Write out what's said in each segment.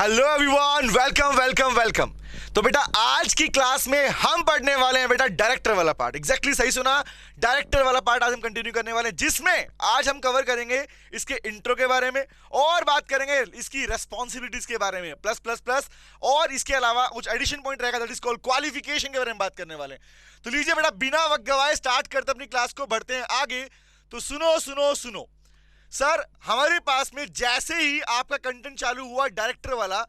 Hello everyone, welcome welcome welcome. तो बेटा आज की क्लास में हम पढ़ने वाले हैं बेटा डायरेक्टर वाला पार्ट। एग्जैक्टली सही सुना, डायरेक्टर वाला पार्ट आज हम कंटिन्यू करने वाले हैं, जिसमें आज हम कवर करेंगे इसके इंट्रो के बारे में और बात करेंगे इसकी रेस्पॉन्सिबिलिटीज के बारे में प्लस प्लस प्लस, और इसके अलावा कुछ एडिशन पॉइंट रहेगा दैट इज कॉल्ड क्वालिफिकेशन के बारे में बात करने वाले हैं। तो लीजिए बेटा बिना वक्त गवाए स्टार्ट करते अपनी क्लास को, बढ़ते हैं आगे। तो सुनो सुनो सुनो सर, हमारे पास में जैसे ही आपका कंटेंट चालू हुआ डायरेक्टर वाला,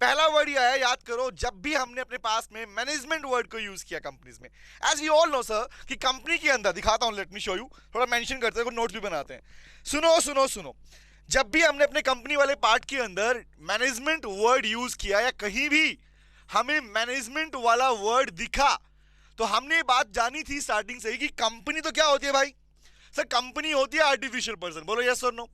पहला वर्ड ये आया, याद करो, जब भी हमने अपने पास में मैनेजमेंट वर्ड को यूज किया कंपनीज में, as we all know sir कि कंपनी के अंदर, दिखाता हूं, लेट मी शो यू, थोड़ा मेंशन करते हैं, नोट्स भी बनाते हैं। सुनो सुनो सुनो, जब भी हमने अपने कंपनी वाले पार्ट के अंदर मैनेजमेंट वर्ड यूज किया या कहीं भी हमें मैनेजमेंट वाला वर्ड दिखा, तो हमने बात जानी थी स्टार्टिंग से ही कि कंपनी तो क्या होती है भाई सर, कंपनी होती है आर्टिफिशियल पर्सन। बोलो यस और नो,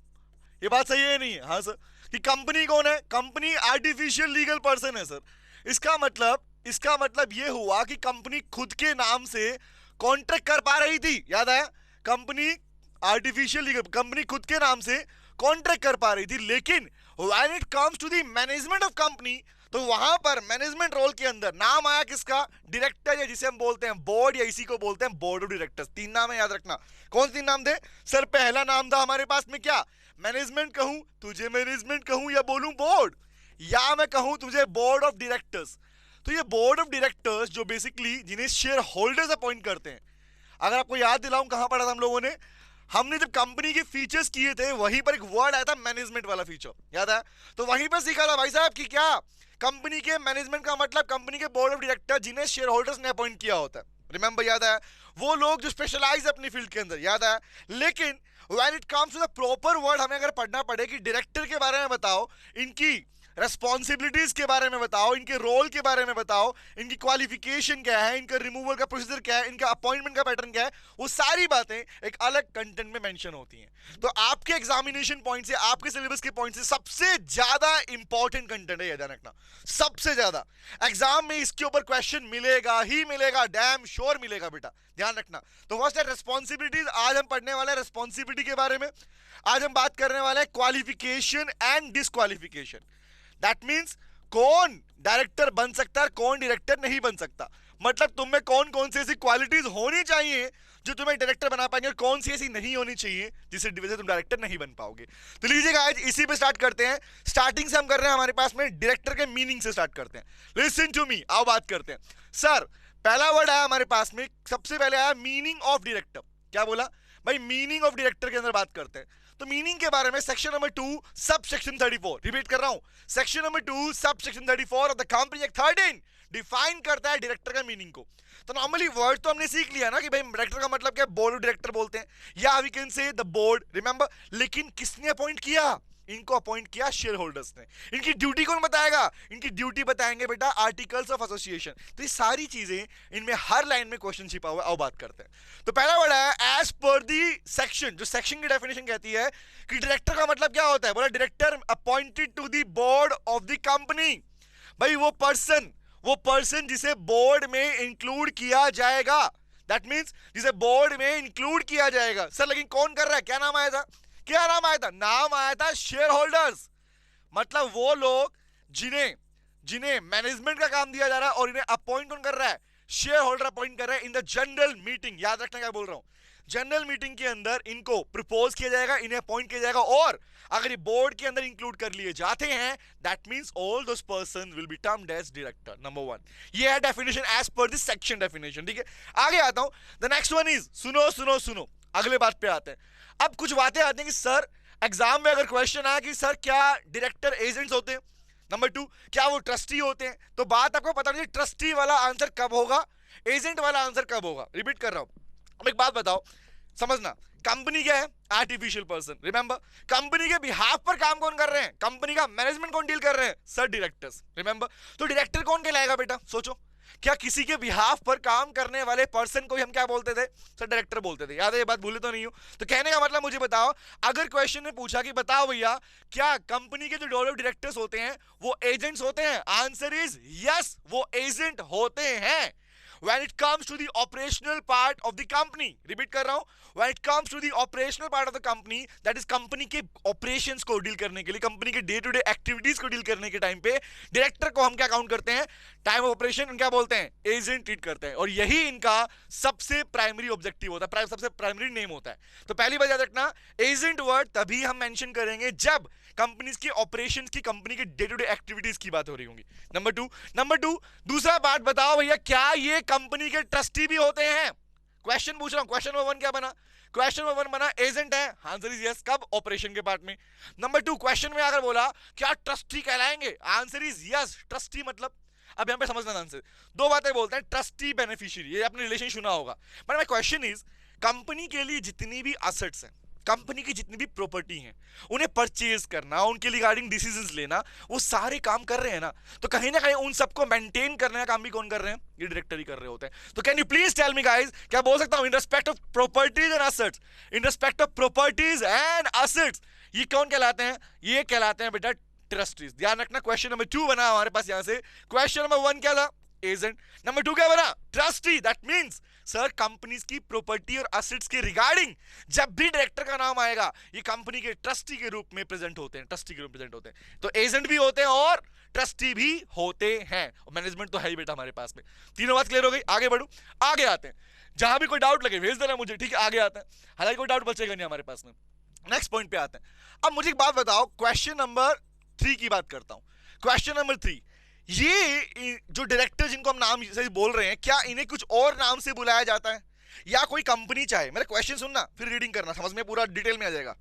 ये बात सही है नहीं है? हाँ सर, कि कंपनी कौन है? कंपनी आर्टिफिशियल लीगल पर्सन है सर। इसका मतलब ये हुआ कि कंपनी खुद के नाम से कॉन्ट्रैक्ट कर पा रही थी। याद आया? कंपनी आर्टिफिशियल लीगल, कंपनी खुद के नाम से कॉन्ट्रैक्ट कर पा रही थी, लेकिन when it comes to the management of company, तो वहां पर मैनेजमेंट रोल के अंदर नाम आया किसका? डायरेक्टर, या जिसे हम बोलते हैं बोर्ड, या इसी को बोलते हैं बोर्ड ऑफ डायरेक्टर्स। तीन नाम है, याद रखना। कौन तीन नाम थे सर? पहला नाम था हमारे पास में क्या? मैनेजमेंट कहूं तुझे, मैनेजमेंट कहूं या बोलूं बोर्ड, या मैं कहूं तुझे बोर्ड ऑफ डायरेक्टर्स। तो ये बोर्ड ऑफ डायरेक्टर्स जो बेसिकली जिन्हें शेयर होल्डर्स अपॉइंट करते हैं। अगर आपको याद दिलाऊं कहां पढ़ा था हम लोगों ने, हमने जब कंपनी के फीचर्स किए थे वहीं पर एक वर्ड आया था मैनेजमेंट वाला फीचर, याद है? तो वहीं पर सीखा था भाई साहब कि क्या कंपनी के मैनेजमेंट का मतलब कंपनी के बोर्ड ऑफ डायरेक्टर जिन्हें शेयर होल्डर्स ने अपॉइंट किया होता है। रिमेंबर, याद है? वो लोग जो स्पेशलाइज अपनी फील्ड के अंदर, याद है? लेकिन when it comes to the proper word, हमें अगर पढ़ना पड़े कि डायरेक्टर के बारे में बताओ, इनकी रेस्पॉन्सिबिलिटीज के बारे में बताओ, इनके रोल के बारे में बताओ, इनकी क्वालिफिकेशन क्या है, इनका रिमूवल का प्रोसीजर क्या है, इनका अपॉइंटमेंट का पैटर्न क्या है, वो सारी बातें एक अलग कंटेंट में मेंशन होती हैं। तो आपके एग्जामिनेशन पॉइंट से, आपके सिलेबस के पॉइंट से सबसे ज्यादा इंपॉर्टेंट कंटेंट है, ध्यान रखना। सबसे ज्यादा एग्जाम में इसके ऊपर क्वेश्चन मिलेगा ही मिलेगा, डैम श्योर मिलेगा बेटा, ध्यान रखना। तो व्हाट्स दैट रेस्पॉन्सिबिलिटीज, आज हम पढ़ने वाले हैं रेस्पॉन्सिबिलिटी के बारे में। आज हम बात करने वाले हैं qualification and disqualification. That means कौन डायरेक्टर बन सकता है, कौन डायरेक्टर नहीं बन सकता। मतलब तुम में कौन कौन सी ऐसी क्वालिटीज होनी चाहिए जो तुम्हें डायरेक्टर बना पाएंगे, और कौन सी ऐसी नहीं होनी चाहिए जिससे तुम डायरेक्टर नहीं बन पाओगे। तो लीजिएगा आज इसी पे स्टार्ट करते हैं। स्टार्टिंग से हम कर रहे हैं, हमारे पास में डायरेक्टर के मीनिंग से स्टार्ट करते हैं। लिसन टू मी, आओ बात करते हैं। सर पहला वर्ड आया हमारे पास में, सबसे पहले आया मीनिंग ऑफ डायरेक्टर। क्या बोला भाई? मीनिंग ऑफ डायरेक्टर के अंदर बात करते हैं। तो मीनिंग के बारे में section number 2 sub section 34, repeat कर रहा हूं, section number 2 sub section 34 of the company act 13 define करता है डायरेक्टर का मीनिंग को। तो नॉर्मली वर्ड तो हमने सीख लिया ना कि भाई डायरेक्टर का मतलब क्या है, बोर्ड ऑफ डायरेक्टर बोलते हैं, या we can say the board, remember. लेकिन किसने अपॉइंट किया? इनको अपॉइंट किया शेयर होल्डर्स ने। इनकी ड्यूटी कौन बताएगा? इनकी ड्यूटी बताएंगे बेटा आर्टिकल्स ऑफ एसोसिएशन। तो ये सारी चीजें, इनमें हर लाइन में क्वेश्चन छिपा हुआ है। आओ बात करते हैं। तो पहला वर्ड है एज पर दी सेक्शन, जो सेक्शन की डेफिनेशन कहती है कि डायरेक्टर का मतलब क्या होता है। बोला director appointed to the board of the company. भाई वो पर्सन जिसे बोर्ड में इंक्लूड किया जाएगा, दैट मीन्स जिसे बोर्ड में इंक्लूड किया जाएगा। सर लेकिन कौन कर रहा है? क्या नाम आया था? क्या नाम आया था? नाम आया था शेयर होल्डर्स। मतलब वो लोग जिन्हें मैनेजमेंट का काम दिया जा रहा है, और इन्हें अपॉइंट कौन कर रहा है? शेयर होल्डर अपॉइंट कर रहे हैं इन द जनरल मीटिंग। याद रखना क्या बोल रहा हूं, जनरल मीटिंग के अंदर इनको प्रपोज किया जाएगा, इन्हें अपॉइंट किया जाएगा, और अगर ये बोर्ड के अंदर इंक्लूड कर लिए जाते हैं, that means all those person will be termed as director. Number 1, ये है definition as per this section definition. ठीक है, आगे आता हूं। द नेक्स्ट वन इज, सुनो सुनो सुनो, अगले बात पे आते हैं। अब कुछ बातें आती हैं कि सर एग्जाम में अगर क्वेश्चन आया कि सर क्या डायरेक्टर एजेंट्स होते हैं, नंबर 2 क्या वो ट्रस्टी होते हैं, तो बात आपको पता नहीं ट्रस्टी वाला आंसर कब होगा, एजेंट वाला आंसर कब होगा। रिपीट कर रहा हूं, अब एक बात बताओ, समझना, कंपनी क्या है? Artificial person. रिमेंबर, कंपनी के बिहाफ पर काम कौन कर रहे हैं? कंपनी का मैनेजमेंट कौन डील कर रहे हैं? Sir directors. रिमेंबर, तो डायरेक्टर कौन कहलाएगा बेटा? सोचो, क्या किसी के बिहाफ पर काम करने वाले पर्सन को हम क्या बोलते थे? सर डायरेक्टर बोलते थे। याद है ये बात? भूले तो नहीं हो? तो कहने का मतलब मुझे बताओ, अगर क्वेश्चन ने पूछा कि बताओ भैया क्या कंपनी के जो बोर्ड ऑफ डायरेक्टर्स होते हैं वो एजेंट्स होते हैं? आंसर इज यस, वो एजेंट होते हैं। When it comes to the operational part of the company, repeat कर रहा हूं, when it comes to the operational part of the company, that is company के ऑपरेशंस को डील करने के लिए, कंपनी के डे टू डे एक्टिविटीज को डील करने के टाइम पे डायरेक्टर को हम क्या काउंट करते हैं, टाइम ऑफ ऑपरेशन क्या बोलते हैं, एजेंट ट्रीट करते हैं, और यही इनका सबसे प्राइमरी ऑब्जेक्टिव होता है, सबसे प्राइमरी नेम होता है। तो पहली बात याद रखना, एजेंट वर्ड तभी हम मेंशन करेंगे जब कंपनीज के ऑपरेशंस की, कंपनी के डे टू डे एक्टिविटीज की बात हो रही होगी। नंबर टू, दूसरा पार्ट बताओ भैया, क्या ये कंपनी के ट्रस्टी भी होते हैं? क्वेश्चन पूछ रहा हूं। क्वेश्चन नंबर 1 क्या बना? क्वेश्चन नंबर 1 बना एजेंट है, आंसर इज यस। कब? ऑपरेशन के पार्ट में। नंबर 2, क्वेश्चन में अगर बोला क्या ट्रस्टी कहलाएंगे, आंसर इज यस। ट्रस्टी मतलब, अब यहां पे समझना आंसर, दो बातें बोलते हैं, ट्रस्टी बेनिफिशियरी, ये आपने रिलेशन सुना होगा। But my question is, company के लिए जितनी भी असेट्स हैं, कंपनी की जितनी भी प्रॉपर्टी हैं, उन्हें परचेज करना, उनके रिगार्डिंग डिसीजंस लेना, वो सारे काम कर रहे हैं ना, तो कहीं ना कहीं उन सबको मेंटेन करने का काम भी कौन कर रहे हैं? ये डायरेक्टर ही कर रहे होते हैं। तो can you please tell me guys, क्या बोल सकता हूं, in respect of properties and assets, in respect of properties and assets, ये कौन कहलाते हैं? ये कहलाते हैं बेटा ट्रस्टीज। ध्यान रखना, क्वेश्चन नंबर 2 बना हमारे पास यहां से। क्वेश्चन नंबर 1 क्या था? एजेंट। नंबर 2 क्या बना? Trustee. That means sir, companies की प्रॉपर्टी और एसेट्स के रिगार्डिंग जब भी डायरेक्टर का नाम आएगा, ये कंपनी के ट्रस्टी के रूप में प्रेजेंट होते हैं, ट्रस्टी के रूप में प्रेजेंट होते हैं। तो एजेंट भी होते हैं और ट्रस्टी भी होते हैं, और मैनेजमेंट तो है ही बेटा हमारे पास में। तीनों बात क्लियर हो गई? आगे बढ़ू, आगे आते हैं, जहां भी कोई डाउट लगे भेज देना मुझे, ठीक है? आगे आते हैं, हालांकि कोई डाउट बचेगा नहीं हमारे पास में। नेक्स्ट पॉइंट पे आते हैं। अब मुझे एक बात बताओ, क्वेश्चन नंबर 3 की बात करता हूं। क्वेश्चन नंबर 3, ये जो डायरेक्टर जिनको हम नाम से बोल रहे हैं, क्या इन्हें कुछ और नाम से बुलाया जाता है, या कोई कंपनी चाहे? मेरा क्वेश्चन सुनना फिर रीडिंग करना, समझ में पूरा डिटेल में आ जाएगा।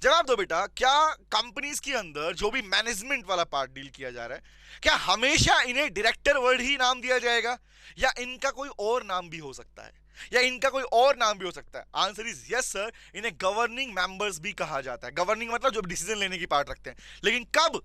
जवाब दो बेटा, क्या कंपनीज के अंदर जो भी मैनेजमेंट वाला पार्ट डील किया जा रहा है, क्या हमेशा इन्हें डायरेक्टर वर्ड ही नाम दिया जाएगा, या इनका कोई और नाम भी हो सकता है, या इनका कोई और नाम भी हो सकता है? आंसर इज यस सर, इन्हें गवर्निंग मेंबर्स भी कहा जाता है। गवर्निंग मतलब जो डिसीजन लेने की पार्ट रखते हैं, लेकिन कब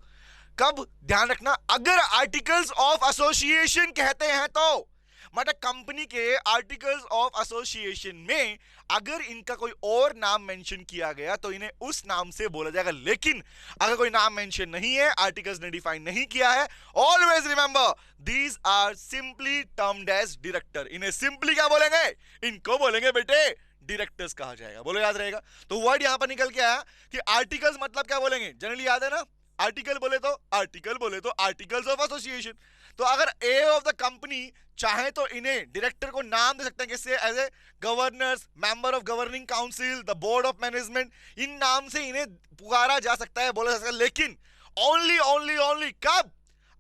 कब? ध्यान रखना, अगर आर्टिकल्स ऑफ एसोसिएशन कहते हैं तो, मतलब कंपनी के आर्टिकल्स ऑफ एसोसिएशन में अगर इनका कोई और नाम मेंशन किया गया तो इन्हें उस नाम से बोला जाएगा। लेकिन अगर कोई नाम मेंशन नहीं है, आर्टिकल्स ने डिफाइन नहीं किया है, always remember these are simply termed as director. इन्हें सिंपली क्या बोलेंगे? इनको बोलेंगे बेटे डायरेक्टर्स कहा जाएगा। बोलो, याद रहेगा। तो वर्ड यहां पर निकल के आया कि आर्टिकल्स मतलब क्या बोलेंगे, जनरली याद है ना, आर्टिकल बोले तो आर्टिकल्स ऑफ एसोसिएशन। तो अगर ए ऑफ द कंपनी चाहे तो इन्हें डायरेक्टर को नाम दे सकते हैं, किससे? As a governors, member of governing council, the board of management, इन नाम से इन्हें पुकारा जा सकता है, बोला जा सकता है। लेकिन ओनली कब?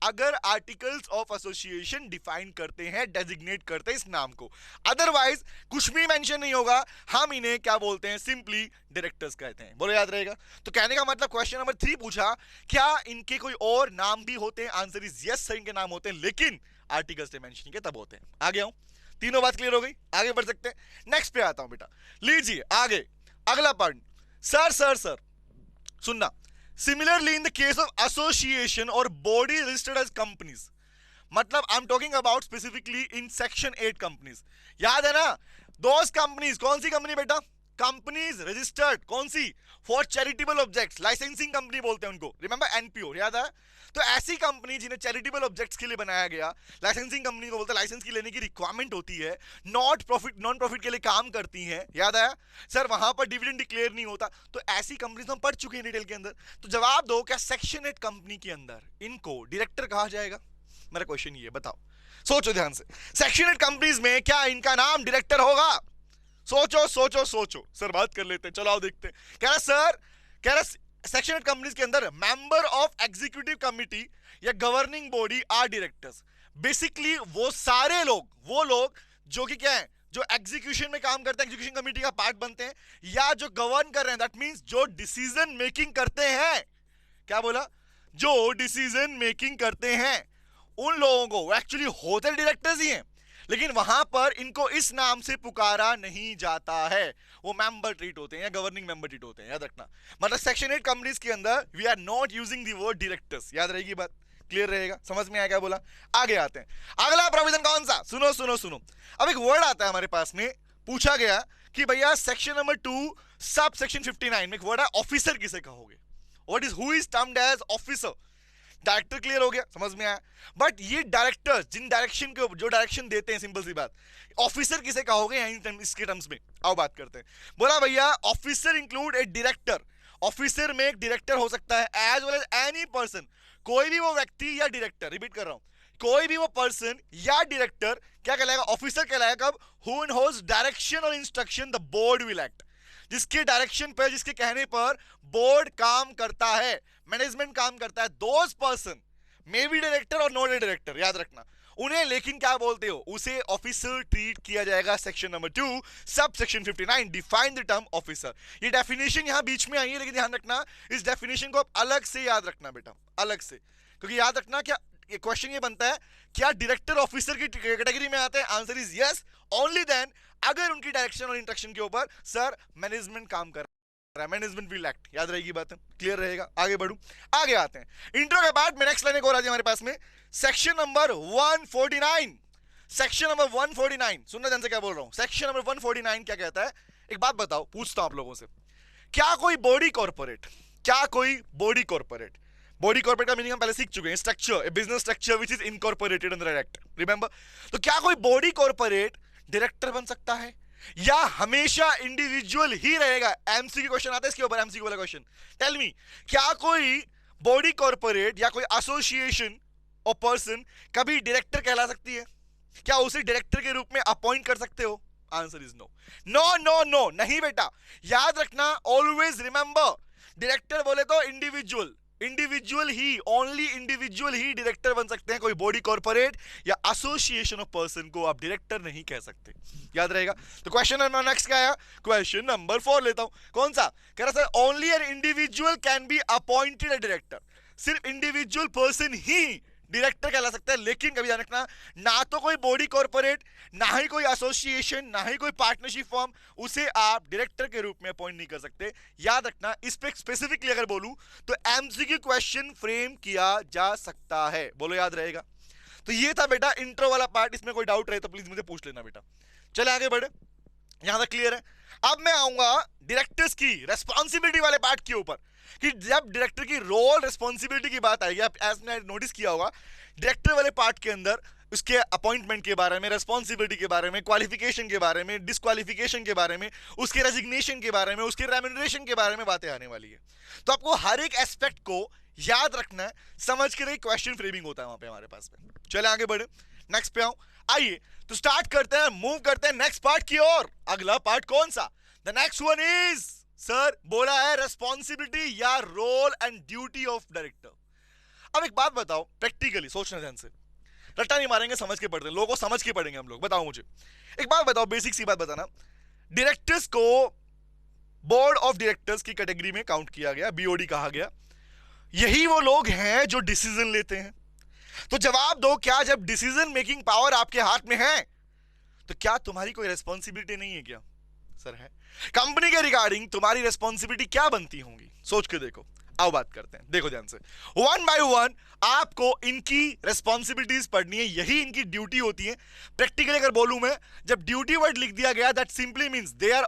अगर आर्टिकल्स ऑफ एसोसिएशन डिफाइन करते हैं, डेजिग्नेट करते हैं इस नाम को, अदरवाइज कुछ भी मेंशन नहीं होगा, हम इन्हें क्या बोलते हैं? सिंपली डायरेक्टर्स कहते हैं। बोलो, याद रहेगा। तो कहने का मतलब, क्वेश्चन नंबर 3 पूछा, क्या इनके कोई और नाम भी होते हैं? आंसर इज यस सर, इनके नाम होते हैं, लेकिन आर्टिकल्स से मेंशन के तब होते हैं। आगे आऊं, तीनों बात क्लियर हो गई, आगे बढ़ सकते हैं। नेक्स्ट पे आता हूं बेटा, लीजिए आगे अगला पॉइंट। सर सुनना, similarly in the case of association or body registered as companies, मतलब I'm talking about specifically in section 8 companies, याद है ना, those companies, कौन सी कंपनी बेटा? कंपनीज रजिस्टर्ड, कौन सी? For charitable objects, licensing company बोलते हैं उनको, रिमेंबर एनपीओ, याद है? तो ऐसी कंपनी जिन्हें चैरिटेबल ऑब्जेक्ट्स के लिए बनाया गया, लाइसेंसिंग कंपनी को बोलते हैं, लाइसेंस की लेने की रिक्वायरमेंट होती है, नॉन प्रॉफिट के लिए काम करती हैं, याद आया सर? वहां पर डिविडेंड डिक्लेयर नहीं होता। तो ऐसी कंपनीज हम पढ़ चुके हैं डिटेल के अंदर। तो जवाब दो, क्या सेक्शन 8 कंपनी के अंदर इनको डायरेक्टर कहा जाएगा? मेरा क्वेश्चन ये बताओ, सोचो ध्यान से, सेक्शन 8 कंपनीज में क्या इनका नाम डायरेक्टर होगा? सोचो सर, बात कर लेते हैं, चलो आओ देखते हैं। कह रहा सेक्शन 8 कंपनीज के अंदर मेंबर ऑफ एग्जीक्यूटिव कमिटी या governing body are directors. Basically वो सारे लोग, वो लोग जो कि क्या है, जो एग्जीक्यूशन में काम करते हैं, एग्जीक्यूशन कमिटी का पार्ट बनते हैं, या जो गवर्न कर रहे हैं, दैट मींस जो डिसीजन मेकिंग करते हैं। क्या बोला? जो डिसीजन मेकिंग करते हैं, उन लोगों को एक्चुअली होते डायरेक्टर्स ही हैं, लेकिन वहां पर इनको इस नाम से पुकारा नहीं जाता है, वो मेंबर ट्रीट होते हैं या गवर्निंग मेंबर ट्रीट होते हैं, याद रखना। मतलब सेक्शन 8 कंपनीज के अंदर we are not using the word directors, याद रहेगी बात, क्लियर रहेगा, समझ में आया क्या बोला? आगे आते हैं, अगला प्रोविजन कौन सा? सुनो, अब एक वर्ड आता है हमारे पास में, पूछा गया कि भैया सेक्शन नंबर 2 सब सेक्शन 59 में एक वर्ड है ऑफिसर, किसे कहोगे? What is, who is termed as officer? Director clear हो गया, समझ में आया। बट ये डायरेक्टर जिन डायरेक्शन के जो डायरेक्शन देते हैं, सिंपल सी बात, ऑफिसर किसे कहोगे इसके टर्म्स में, आओ बात करते हैं। बोला भैया officer include a director, officer में एक डायरेक्टर हो सकता है as well as any person, कोई भी वो व्यक्ति या डायरेक्टर, रिपीट कर रहा हूं, कोई भी वो पर्सन या डायरेक्टर क्या कहलाएगा, ऑफिसर कहलाएगा। कब? हु इनहोल्ड्स डायरेक्शन और instruction the board will act, जिसके डायरेक्शन पर, जिसके कहने पर बोर्ड काम करता है, मैनेजमेंट काम करता है। Those person may be director or not a director, याद रखना उन्हें, लेकिन क्या बोलते हो, उसे ऑफिसर ट्रीट किया जाएगा। Section number 2 sub section 59 define the term officer. ये डेफिनेशन यहां बीच में आई है, लेकिन ध्यान रखना इस डेफिनेशन को आप अलग से याद रखना बेटा, अलग से, क्योंकि याद रखना क्या ये क्वेश्चन ये बनता है, क्या डायरेक्टर ऑफिसर की कैटेगरी में आते हैं? Answer is yes, only then अगर उनकी डायरेक्शन और इंस्ट्रक्शन के ऊपर सर मैनेजमेंट काम कर रहा है, मैनेजमेंट विल एक्ट। याद रहेगी बात, क्लियर रहेगा। आगे बढ़ूं, आगे आते हैं इंट्रो के बाद में नेक्स्ट लाइन एक और आती है हमारे पास में, सेक्शन नंबर 149। सेक्शन नंबर 149 सुनना ध्यान से क्या बोल रहा हूं। सेक्शन नंबर 149 क्या कहता है? एक बात बताओ, पूछता हूं आप लोगों से, क्या कोई बॉडी कॉर्पोरेट, क्या कोई बॉडी कॉर्पोरेट, बॉडी कॉर्पोरेट का मीनिंग हम पहले सीख चुके हैं, structure, A business structure which is incorporated under act, remember. तो क्या कोई बॉडी कॉर्पोरेट डायरेक्टर बन सकता है, या हमेशा इंडिविजुअल ही रहेगा? एमसीक्यू क्वेश्चन आता है इसके ऊपर, एमसीक्यू वाला क्वेश्चन। टेल मी, क्या कोई बॉडी कॉर्पोरेट या कोई एसोसिएशन और पर्सन कभी डायरेक्टर कहला सकती है? क्या उसे डायरेक्टर के रूप में अपॉइंट कर सकते हो? Answer is no, no no no, नहीं बेटा। याद रखना, ऑलवेज रिमेंबर, डायरेक्टर बोले तो इंडिविजुअल, इंडिविजुअल ही, ओनली इंडिविजुअल ही डायरेक्टर बन सकते हैं। कोई बॉडी कॉर्पोरेट या एसोसिएशन ऑफ पर्सन को आप डायरेक्टर नहीं कह सकते, याद रहेगा। तो क्वेश्चन नंबर नेक्स्ट क्या आया? क्वेश्चन नंबर 4 लेता हूं, कौन सा? कह रहा sir only an individual can be appointed A director, सिर्फ इंडिविजुअल पर्सन ही डायरेक्टर कहला सकता है। लेकिन कभी ध्यान रखना, ना तो कोई बॉडी कॉर्पोरेट, ना ही कोई एसोसिएशन, ना ही कोई पार्टनरशिप फॉर्म, उसे आप डायरेक्टर के रूप में अपॉइंट नहीं कर सकते। याद रखना, इस पे स्पेसिफिकली अगर बोलूं तो एमसीक्यू क्वेश्चन फ्रेम किया जा सकता है, बोलो याद रहेगा। तो ये था बेटा इंट्रो वाला पार्ट, इसमें कोई डाउट रहे तो प्लीज मुझे पूछ लेना बेटा। चले आगे बढ़े, यहां तक क्लियर है। अब मैं आऊंगा डायरेक्टर्स की रेस्पॉन्सिबिलिटी वाले पार्ट के ऊपर, कि जब डायरेक्टर की रोल रेस्पॉन्सिबिलिटी की बात आएगी, आप एज ने नोटिस किया होगा डायरेक्टर वाले पार्ट के अंदर उसके अपॉइंटमेंट के बारे में, रेस्पॉन्सिबिलिटी के बारे में, क्वालिफिकेशन के बारे में, डिस्क्वालिफिकेशन के बारे में, उसके रेजिग्नेशन के बारे में, उसके रेम्यूनरेशन के बारे में बातें आने वाली है। तो आपको हर एक एस्पेक्ट को याद रखना है, समझ कर एक क्वेश्चन फ्रेमिंग होता है वहां पे हमारे पास में। चले आगे बढ़े, नेक्स्ट पे आऊं, आइए तो स्टार्ट करते हैं, मूव करते हैं नेक्स्ट पार्ट की ओर। अगला पार्ट कौन सा? The next one is, sir बोला है रेस्पॉन्सिबिलिटी या role and duty of director. अब एक बात बताओ, प्रैक्टिकली सोचना ध्यान से, रट्टा नहीं मारेंगे, समझ के पढ़ते हैं, लोगों को समझ के पढ़ेंगे हम लोग। बताओ मुझे एक बात बताओ, बेसिक सी बात बताना, डायरेक्टर्स को बोर्ड ऑफ डायरेक्टर्स की कैटेगरी में काउंट किया गया, बीओडी कहा गया, यही वो लोग हैं जो डिसीजन लेते हैं। तो जवाब दो, क्या जब डिसीजन मेकिंग पावर आपके हाथ में है तो क्या तुम्हारी कोई रेस्पॉन्सिबिलिटी नहीं है? क्या सर है? कंपनी के रिगार्डिंग तुम्हारी रेस्पॉन्सिबिलिटी क्या बनती होंगी, सोच के देखो। आओ बात करते हैं, देखो ध्यान से, वन बाय वन आपको इनकी रेस्पॉन्सिबिलिटीज पढ़नी है, यही इनकी ड्यूटी होती है। प्रैक्टिकली अगर बोलूं मैं, जब ड्यूटी वर्ड लिख दिया गया, that simply means they are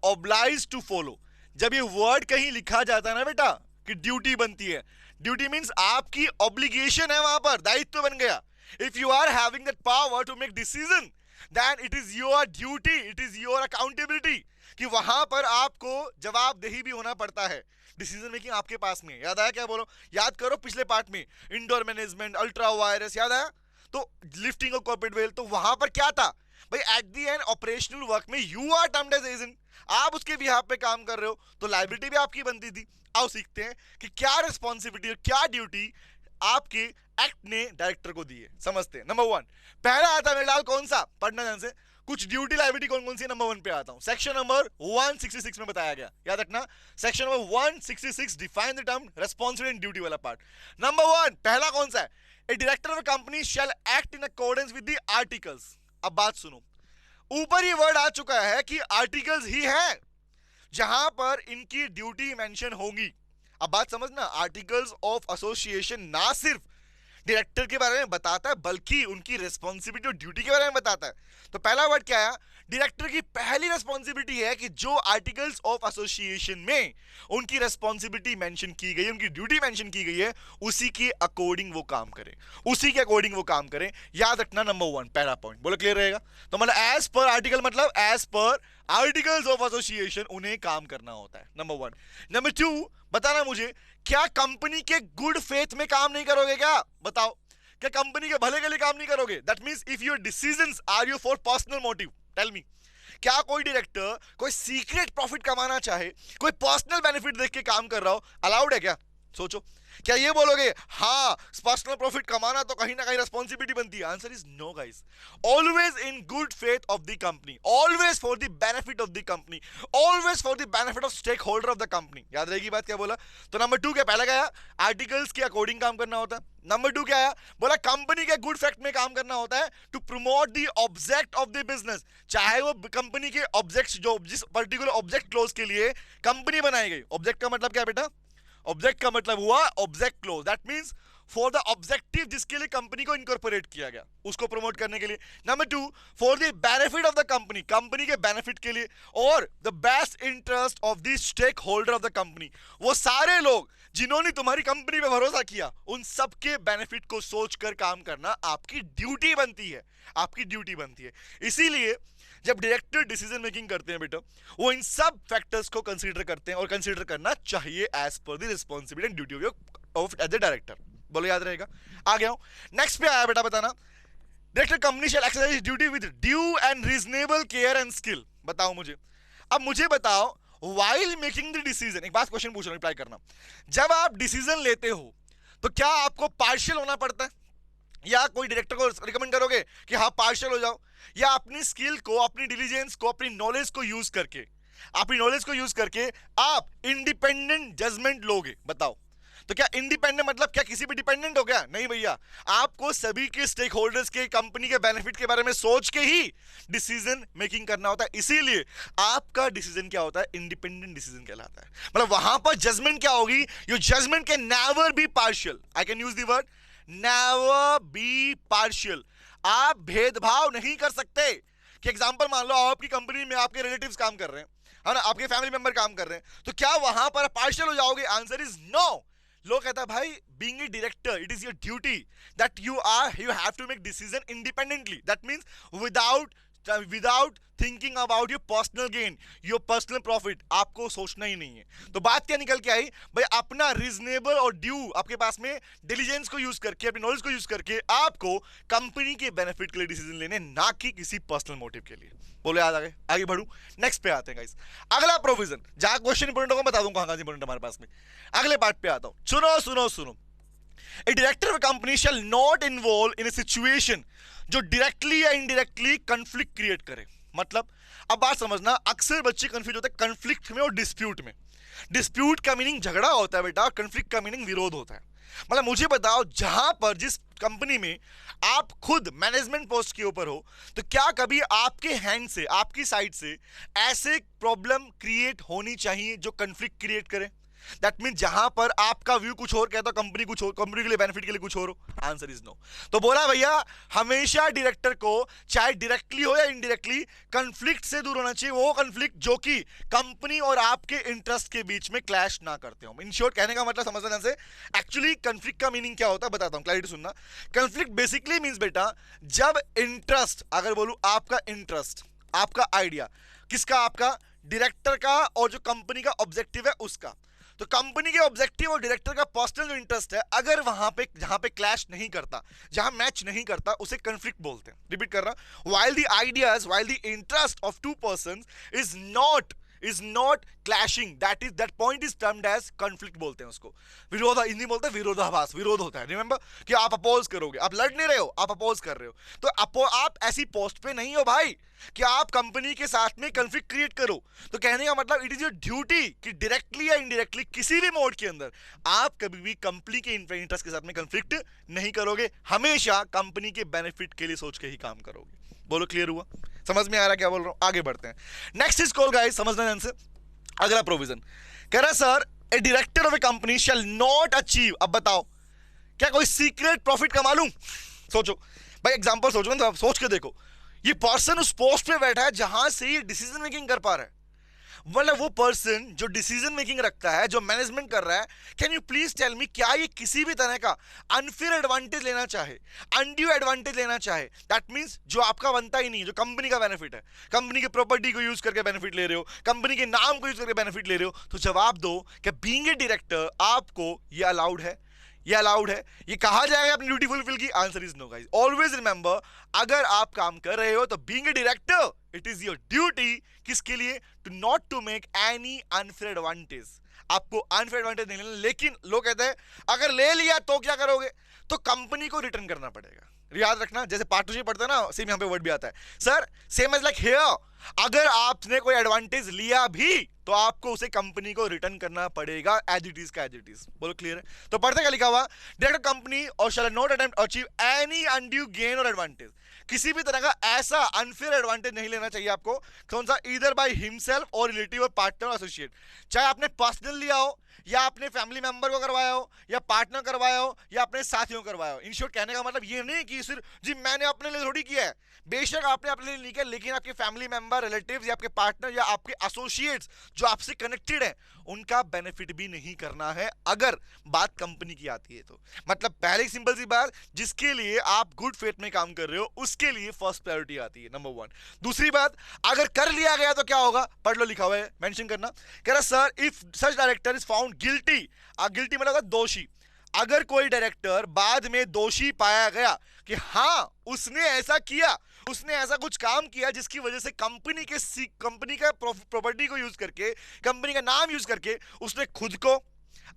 obliged to follow. जब ये वर्ड कहीं लिखा जाता है ना बेटा कि ड्यूटी बनती है, ड्यूटी मींस आपकी ऑब्लिगेशन है, वहां पर दायित्व बन गया। If you are having that power to make decision, then it is your duty, it is your accountability, कि वहां पर आपको जवाबदेही भी होना पड़ता है। डिसीजन मेकिंग आपके पास में, याद आया क्या बोलो? याद करो पिछले पार्ट में इंडोर मैनेजमेंट, अल्ट्रा वायरस, याद आया? तो लिफ्टिंग ऑफ कॉर्पोरेट वेल्थ, तो वहां पर क्या था भाई? At the end operational work में you are termed as agent, आप उसके बिहाफ पे काम कर रहे हो, तो लायबिलिटी भी आपकी बनती थी। आओ सीखते हैं कि क्या रिस्पॉन्सिबिलिटी और क्या ड्यूटी आपके एक्ट ने डायरेक्टर को दी है, समझते हैं। नंबर 1 पहला आता है मेरे लाल, कौन सा? पढ़ना ध्यान से, कुछ ड्यूटी लायबिलिटी कौन कौन सी। नंबर 1 पे आता हूं, सेक्शन नंबर 166 में बताया गया, याद रखना, section number 166 define the term responsibility and duty वाला पार्ट। नंबर 1 पहला कौन सा है? ए director of a company shall act in accordance with the articles. अब बात सुनो, ऊपर ये वर्ड आ चुका है कि आर्टिकल्स ही है जहां पर इनकी ड्यूटी मेंशन होगी। अब बात समझना, आर्टिकल्स ऑफ एसोसिएशन ना सिर्फ डायरेक्टर के बारे में बताता है, बल्कि उनकी रिस्पॉन्सिबिलिटी और ड्यूटी के बारे में बताता है। तो पहला वर्ड क्या है? डायरेक्टर की पहली रिस्पॉन्सिबिलिटी है कि जो आर्टिकल्स ऑफ एसोसिएशन में उनकी रिस्पॉन्सिबिलिटी मेंशन की गई है, उनकी ड्यूटी मेंशन की गई है, उसी के अकॉर्डिंग वो काम करें, उसी के अकॉर्डिंग वो काम करें। याद रखना नंबर 1 पहला पॉइंट, बोलो क्लियर रहेगा। तो मतलब एज पर आर्टिकल, मतलब as per articles of association उन्हें काम करना होता है, नंबर 1। नंबर 2, बताना मुझे, क्या कंपनी के गुड फेथ में काम नहीं करोगे? क्या बताओ, क्या कंपनी के भले के लिए काम नहीं करोगे? That means if your decisions are your for personal motive, tell me, क्या कोई डायरेक्टर कोई सीक्रेट प्रॉफिट कमाना चाहे, कोई पर्सनल बेनिफिट देख के काम कर रहा हो, अलाउड है क्या? सोचो, क्या ये बोलोगे हाँ पर्सनल प्रॉफिट कमाना तो कहीं ना कहीं रिस्पॉन्सिबिलिटी बनती है? Answer is no guys. Always in good faith of the company, always for the benefit of the company, always for the benefit of stakeholder of the company. याद रहेगी बात क्या बोला? तो नंबर 2 क्या पहला गया, आर्टिकल्स के अकॉर्डिंग काम करना होता है। नंबर 2 क्या है, बोला कंपनी के गुड फैक्ट में काम करना होता है, to promote the object of the business, चाहे वो कंपनी के ऑब्जेक्ट्स, जो जिस पर्टिकुलर ऑब्जेक्ट क्लोज के लिए कंपनी बनाई गई। ऑब्जेक्ट का मतलब क्या है बेटा? ऑब्जेक्ट का मतलब हुआ object close, that means for the objective जिसके लिए कंपनी को इनकॉर्पोरेट किया गया, उसको प्रमोट करने के लिए। Number 2, for the benefit of the company, company के बेनिफिट के लिए, और the best interest of the stakeholder of the company, वो सारे लोग जिन्होंने तुम्हारी कंपनी पे भरोसा किया, उन सबके बेनिफिट को सोचकर काम करना आपकी ड्यूटी बनती है, आपकी ड्यूटी बनती है। इसीलिए जब डायरेक्टर डिसीजन मेकिंग करते हैं बेटा, वो इन सब फैक्टर्स को कंसीडर करते हैं, और कंसीडर करना चाहिए as per the responsibility and duty of as a director. बोलो याद रहेगा। आ गया हूं नेक्स्ट पे, आया बेटा बताना, director company shall exercise duty with due and reasonable care and skill. बताओ मुझे, अब मुझे बताओ, व्हाइल मेकिंग द डिसीजन, एक बात क्वेश्चन पूछ रहा हूं, रिप्लाई करना, जब आप डिसीजन लेते हो तो क्या आपको पार्शियल होना पड़ता है, या कोई डायरेक्टर को रिकमेंड करोगे कि हाँ पार्शियल हो जाओ, या अपनी स्किल को, अपनी डिलीजेंस को, अपनी नॉलेज को यूज करके, अपनी नॉलेज को यूज करके आप इंडिपेंडेंट जजमेंट लोगे? बताओ। तो क्या इंडिपेंडेंट मतलब क्या किसी पे डिपेंडेंट हो गया? नहीं भैया, आपको सभी के स्टेक होल्डर्स के, कंपनी के बेनिफिट के बारे में सोच के ही डिसीजन मेकिंग करना होता है। इसीलिए आपका डिसीजन क्या होता है? इंडिपेंडेंट डिसीजन कहलाता है। मतलब वहां पर जजमेंट क्या होगी? Your judgement can never be partial, I can use the word never be partial. आप भेदभाव नहीं कर सकते। कि एग्जांपल मान लो, आपकी कंपनी में आपके रिलेटिव्स काम कर रहे हैं, है ना, आपके फैमिली मेंबर काम कर रहे हैं, तो क्या वहां पर पार्शियल हो जाओगे? Answer is no. लोग कहता है भाई, being a director it is your duty that you have to make decision independently, that means without thinking about your personal gain, your personal profit, आपको सोचना ही नहीं है। तो बात क्या निकल के आई भाई? अपना रीजनेबल और ड्यू आपके पास में डिलीजेंस को यूज करके, अपनी नॉलेज को यूज करके आपको कंपनी के बेनिफिट के लिए डिसीजन लेने, ना कि किसी पर्सनल मोटिव के लिए। बोले याद आ गए? आगे बढ़ू, नेक्स्ट पे आते हैं गाइस। अगला प्रोविजन, जहां क्वेश्चन इंपोर्टेंट होगा बता दूंगा कहां से इंपोर्टेंट हमारे पास में। अगले पार्ट पे आता हूं, सुनो सुनो सुनो। A director of a company shall not involve in a situation जो डायरेक्टली या इनडायरेक्टली कंफ्लिक्ट क्रिएट करे। मतलब अब बात समझना, अक्सर बच्चे कंफ्यूज होते हैं कंफ्लिक्ट में और डिस्प्यूट में। डिस्प्यूट का मीनिंग झगड़ा होता है बेटा, और कंफ्लिक्ट का मीनिंग विरोध होता है। मतलब मुझे बताओ, जहां पर जिस कंपनी में आप खुद मैनेजमेंट पोस्ट के ऊपर हो, तो क्या कभी आपके हैंड से, आपकी साइड से ऐसे प्रॉब्लम क्रिएट होनी चाहिए जो कंफ्लिक्ट क्रिएट करे? दैट मीन जहां पर आपका व्यू कुछ और कहता, कंपनी कुछ और, कंपनी के लिए बेनिफिट के लिए कुछ और हो? Answer is no. तो बोला भैया, हमेशा डायरेक्टर को चाहे डायरेक्टली हो या इनडायरेक्टली कंफ्लिक्ट से दूर होना चाहिए, वो कंफ्लिक्ट जो कि कंपनी और आपके इंटरेस्ट के बीच में क्लैश ना करते हो। इन शॉर्ट कहने का मतलब समझना से, एक्चुअली कंफ्लिक्ट का मीनिंग क्या होता है बताता हूं, क्लैरिटी सुनना। कंफ्लिक्ट बेसिकली मींस बेटा, जब इंटरेस्ट, अगर बोलूं आपका इंटरेस्ट, आपका आइडिया, किसका? आपका डायरेक्टर का, और जो कंपनी का ऑब्जेक्टिव है उसका। तो कंपनी के ऑब्जेक्टिव और डायरेक्टर का पर्सनल जो इंटरेस्ट है, अगर वहां पे, जहां पे क्लैश नहीं करता, जहां मैच नहीं करता, उसे कंफ्लिक्ट बोलते हैं। रिपीट कर रहा, while the ideas, while the interest of two persons is not clashing, that point is termed as conflict बोलते हैं उसको। विरोध, हिंदी बोलते हैं विरोधाभास, विरोध होता है। रिमेंबर कि आप अपोज करोगे, आप लड़ नहीं रहे हो, आप अपोज कर रहे हो। तो आप ऐसी पोस्ट पे नहीं हो भाई कि आप कंपनी के साथ में कंफ्लिक्ट क्रिएट करो। तो कहने का मतलब, इट इज योर ड्यूटी कि डायरेक्टली या इनडायरेक्टली किसी भी मोड के अंदर आप कभी भी कंपनी के इंटरेस्ट के साथ में कंफ्लिक्ट नहीं करोगे, हमेशा कंपनी के बेनिफिट के लिए सोच के ही काम करोगे। बोलो क्लियर हुआ? समझ में आ रहा क्या बोल रहा हूं? आगे बढ़ते हैं। नेक्स्ट इज कॉल गाइस, समझना ध्यान से। अगला प्रोविजन कह रहा sir, A director of A company shall not achieve. अब बताओ, क्या कोई सीक्रेट प्रॉफिट कमा लूं? सोचो भाई, एग्जांपल सोचो ना, सोच के देखो। ये पर्सन उस पोस्ट पे बैठा है जहां से ये डिसीजन मेकिंग कर पा रहा है। मतलब वो पर्सन जो डिसीजन मेकिंग रखता है, जो मैनेजमेंट कर रहा है, can you please tell me क्या ये किसी भी तरह का अनफेयर एडवांटेज लेना चाहे, अनड्यू एडवांटेज लेना चाहे? दैट मींस जो आपका बनता ही नहीं है, जो कंपनी का बेनिफिट है, कंपनी की प्रॉपर्टी को यूज करके बेनिफिट ले रहे हो, कंपनी के नाम को यूज करके बेनिफिट ले रहे हो, तो जवाब दो कि बीइंग ए डायरेक्टर आपको ये अलाउड है, ये अलाउड है, ये कहा जाएगा अपनी ड्यूटी फुलफिल की? Answer is no guys. Always remember, अगर आप काम कर रहे हो तो being a director it is your duty, किसके लिए? To not to make any unfair advantage. आपको अनफेयर एडवांटेज नहीं लेना, लेकिन लोग कहते हैं अगर ले लिया तो क्या करोगे? तो कंपनी को रिटर्न करना पड़ेगा। याद रखना, जैसे पार्टनरशिप पढ़ते हैं ना, सेम यहां पे वर्ड भी आता है sir, same as like here, अगर आपने कोई एडवांटेज लिया भी तो आपको उसे कंपनी को रिटर्न करना पड़ेगा एज इट इज का एज इट इज। बोलो क्लियर है? तो पढ़ते क्या लिखा हुआ? डायरेक्टर कंपनी और shall not attempt achieve any undue gain और एडवांटेज। किसी भी तरह का ऐसा अनफेयर एडवांटेज नहीं लेना चाहिए आपको। कौन सा? ईदर बाय हिमसेल्फ और रिलेटिव और पार्टनर और एसोसिएट। चाहे आपने पर्सनल लिया हो, या अपने फैमिली मेंबर को करवाया हो, या पार्टनर करवाया हो, या अपने साथियों को करवाया हो। इन शॉर्ट कहने का मतलब ये नहीं कि सिर्फ जी मैंने अपने लिए थोड़ी किया है, बेशक आपने अपने लिए नहीं किया, लेकिन आपके फैमिली मेंबर, रिलेटिव्स, या आपके पार्टनर या आपके एसोसिएट्स जो आपसे कनेक्टेड है, उनका बेनिफिट भी नहीं करना है अगर बात कंपनी की आती है तो। मतलब पहले सिंपल सी बात, जिसके लिए आप गुड फेथ में काम कर रहे हो उसके लिए फर्स्ट प्रायोरिटी आती है, नंबर 1। दूसरी बात, अगर कर लिया गया तो क्या होगा? पढ़ लो, लिखा हुआ है, मेंशन करना। कह रहा sir, if such director is found guilty, guilty मतलब दोषी, अगर कोई डायरेक्टर बाद में दोषी पाया गया कि हाँ उसने ऐसा किया, उसने ऐसा कुछ काम किया जिसकी वजह से कंपनी का प्रॉपर्टी को यूज करके, कंपनी का नाम यूज करके उसने खुद को,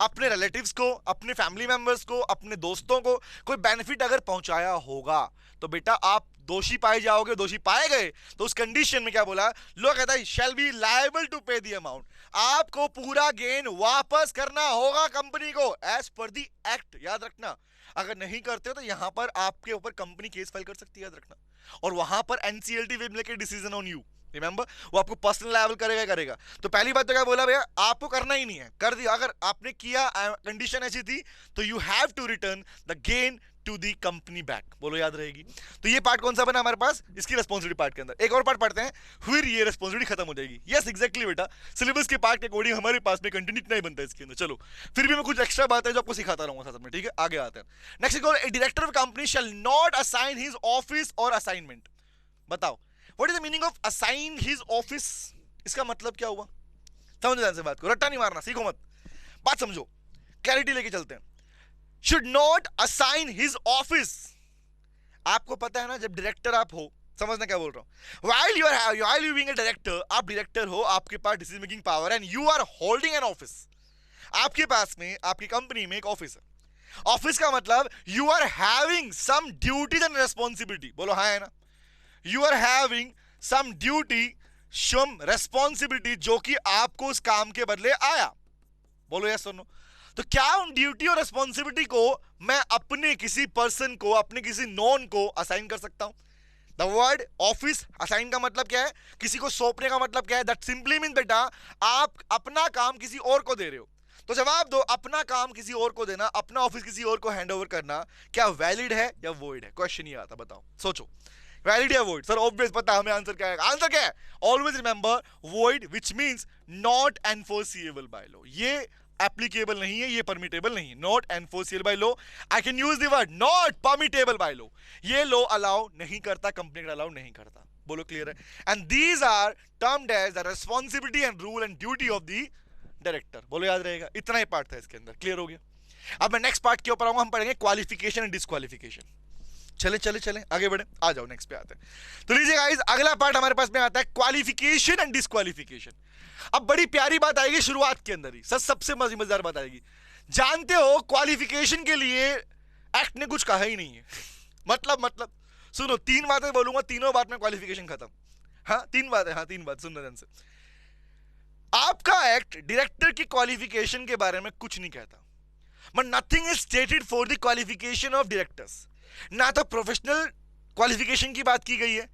अपने रिलेटिव्स को, अपने फैमिली मेंबर्स को, अपने दोस्तों को कोई बेनिफिट अगर पहुंचाया होगा, तो बेटा आप दोषी पाए जाओगे। दोषी पाए गए तो उस कंडीशन में क्या बोला? लोग कहता है शैल बी लायबल टू पे द अमाउंट, आपको पूरा गेन वापस करना होगा कंपनी को एज पर द एक्ट। याद रखना, अगर नहीं करते हो तो यहां पर आपके ऊपर कंपनी केस फाइल कर सकती है, याद रखना। और वहां पर NCLT will make a decision on you, remember, वो आपको पर्सनल लायबल करेगा। तो पहली बात तो क्या बोला भैया, आपको करना ही नहीं है, कर दिया। अगर आपने किया, कंडीशन ऐसी थी, तो you have to return the gain to the company back. बोलो याद रहेगी। तो ये पार्ट कौन सा बना हमारे पास? इसकी रिस्पॉन्सिबिलिटी पार्ट के अंदर एक और पार्ट पढ़ते हैं, फिर ये रिस्पॉन्सिबिलिटी खत्म हो जाएगी। यस एग्जैक्टली बेटा, सिलेबस के पार्ट के अकॉर्डिंग हमारे पास में कंटिन्यू नहीं बनता है इसके अंदर। चलो फिर भी मैं कुछ एक्स्ट्रा बात है जो आपको सिखाता रहूंगा साथ में, ठीक है? आगे आते हैं। Next, A director of company shall not assign his office और असाइनमेंट। बताओ what is the meaning of assign his office? इसका मतलब क्या हुआ? समझो ध्यान से बात को, रट्टा नहीं मारना, सीखो मत, बात समझो, क्लैरिटी लेके चलते हैं। Should not assign his office. आपको पता है ना, जब डायरेक्टर आप हो, समझना क्या बोल रहा हूं, while you being a director, आप डायरेक्टर हो, आपके पास decision making power and you are holding an office. आपके पास में, आपकी कंपनी में एक ऑफिस है। ऑफिस का मतलब you are having some duties and responsibility. बोलो हाँ है ना? You are having some duty, some responsibility जो कि आपको उस काम के बदले आया। बोलो यस और नो। तो क्या उन ड्यूटी और रेस्पॉन्सिबिलिटी को मैं अपने किसी पर्सन को, अपने किसी नॉन को असाइन कर सकता हूं? द वर्ड ऑफिस असाइन का मतलब क्या है? किसी को सौंपने का मतलब क्या है? दैट सिंपली मीन बेटा आप अपना काम किसी और को दे रहे हो। तो जवाब दो, अपना काम किसी और को देना, अपना ऑफिस किसी और को हैंड ओवर करना, क्या वैलिड है या वॉइड है? क्वेश्चन ये आता, बताओ, सोचो, वैलिड या वॉइड? सर ऑब्वियस पता है हमें आंसर क्या है। आंसर क्या है? Always remember void, which means not enforceable by law. ये एप्लीकेबल नहीं है, ये परमिटेबल नहीं है। Not enforceable by law, I can use the word not permittable by law. ये लॉ अलाउ नहीं करता, कंपनी अलाउ नहीं करता। बोलो क्लियर है? And these are termed as the responsibility and rule and duty of the director. बोलो याद रहेगा। इतना ही पार्ट था इसके अंदर, क्लियर हो गया? अब मैं नेक्स्ट पार्ट के ऊपर आऊंगा, हम पढ़ेंगे क्वालिफिकेशन एंड डिस्क्वालिफिकेशन। चले आगे बढ़े, आ जाओ नेक्स्ट पे आते हैं। तो लीजिए गाइस, अगला पार्ट हमारे पास में आता है क्वालिफिकेशन एंड डिस्क्वालिफिकेशन। अब बड़ी प्यारी बात आएगी शुरुआत के अंदर ही, सबसे मजेदार बात आएगी। जानते हो क्वालिफिकेशन के लिए एक्ट ने कुछ कहा ही नहीं है। मतलब सुनो, 3 बातें बोलूंगा, तीनों बात में क्वालिफिकेशन खत्म। हाँ 3 बातें, हाँ 3 बात सुनना ध्यान से। आपका एक्ट डायरेक्टर की क्वालिफिकेशन के बारे में कुछ नहीं कहता, but nothing is stated for the qualification of directors. ना तो प्रोफेशनल क्वालिफिकेशन की बात की गई है,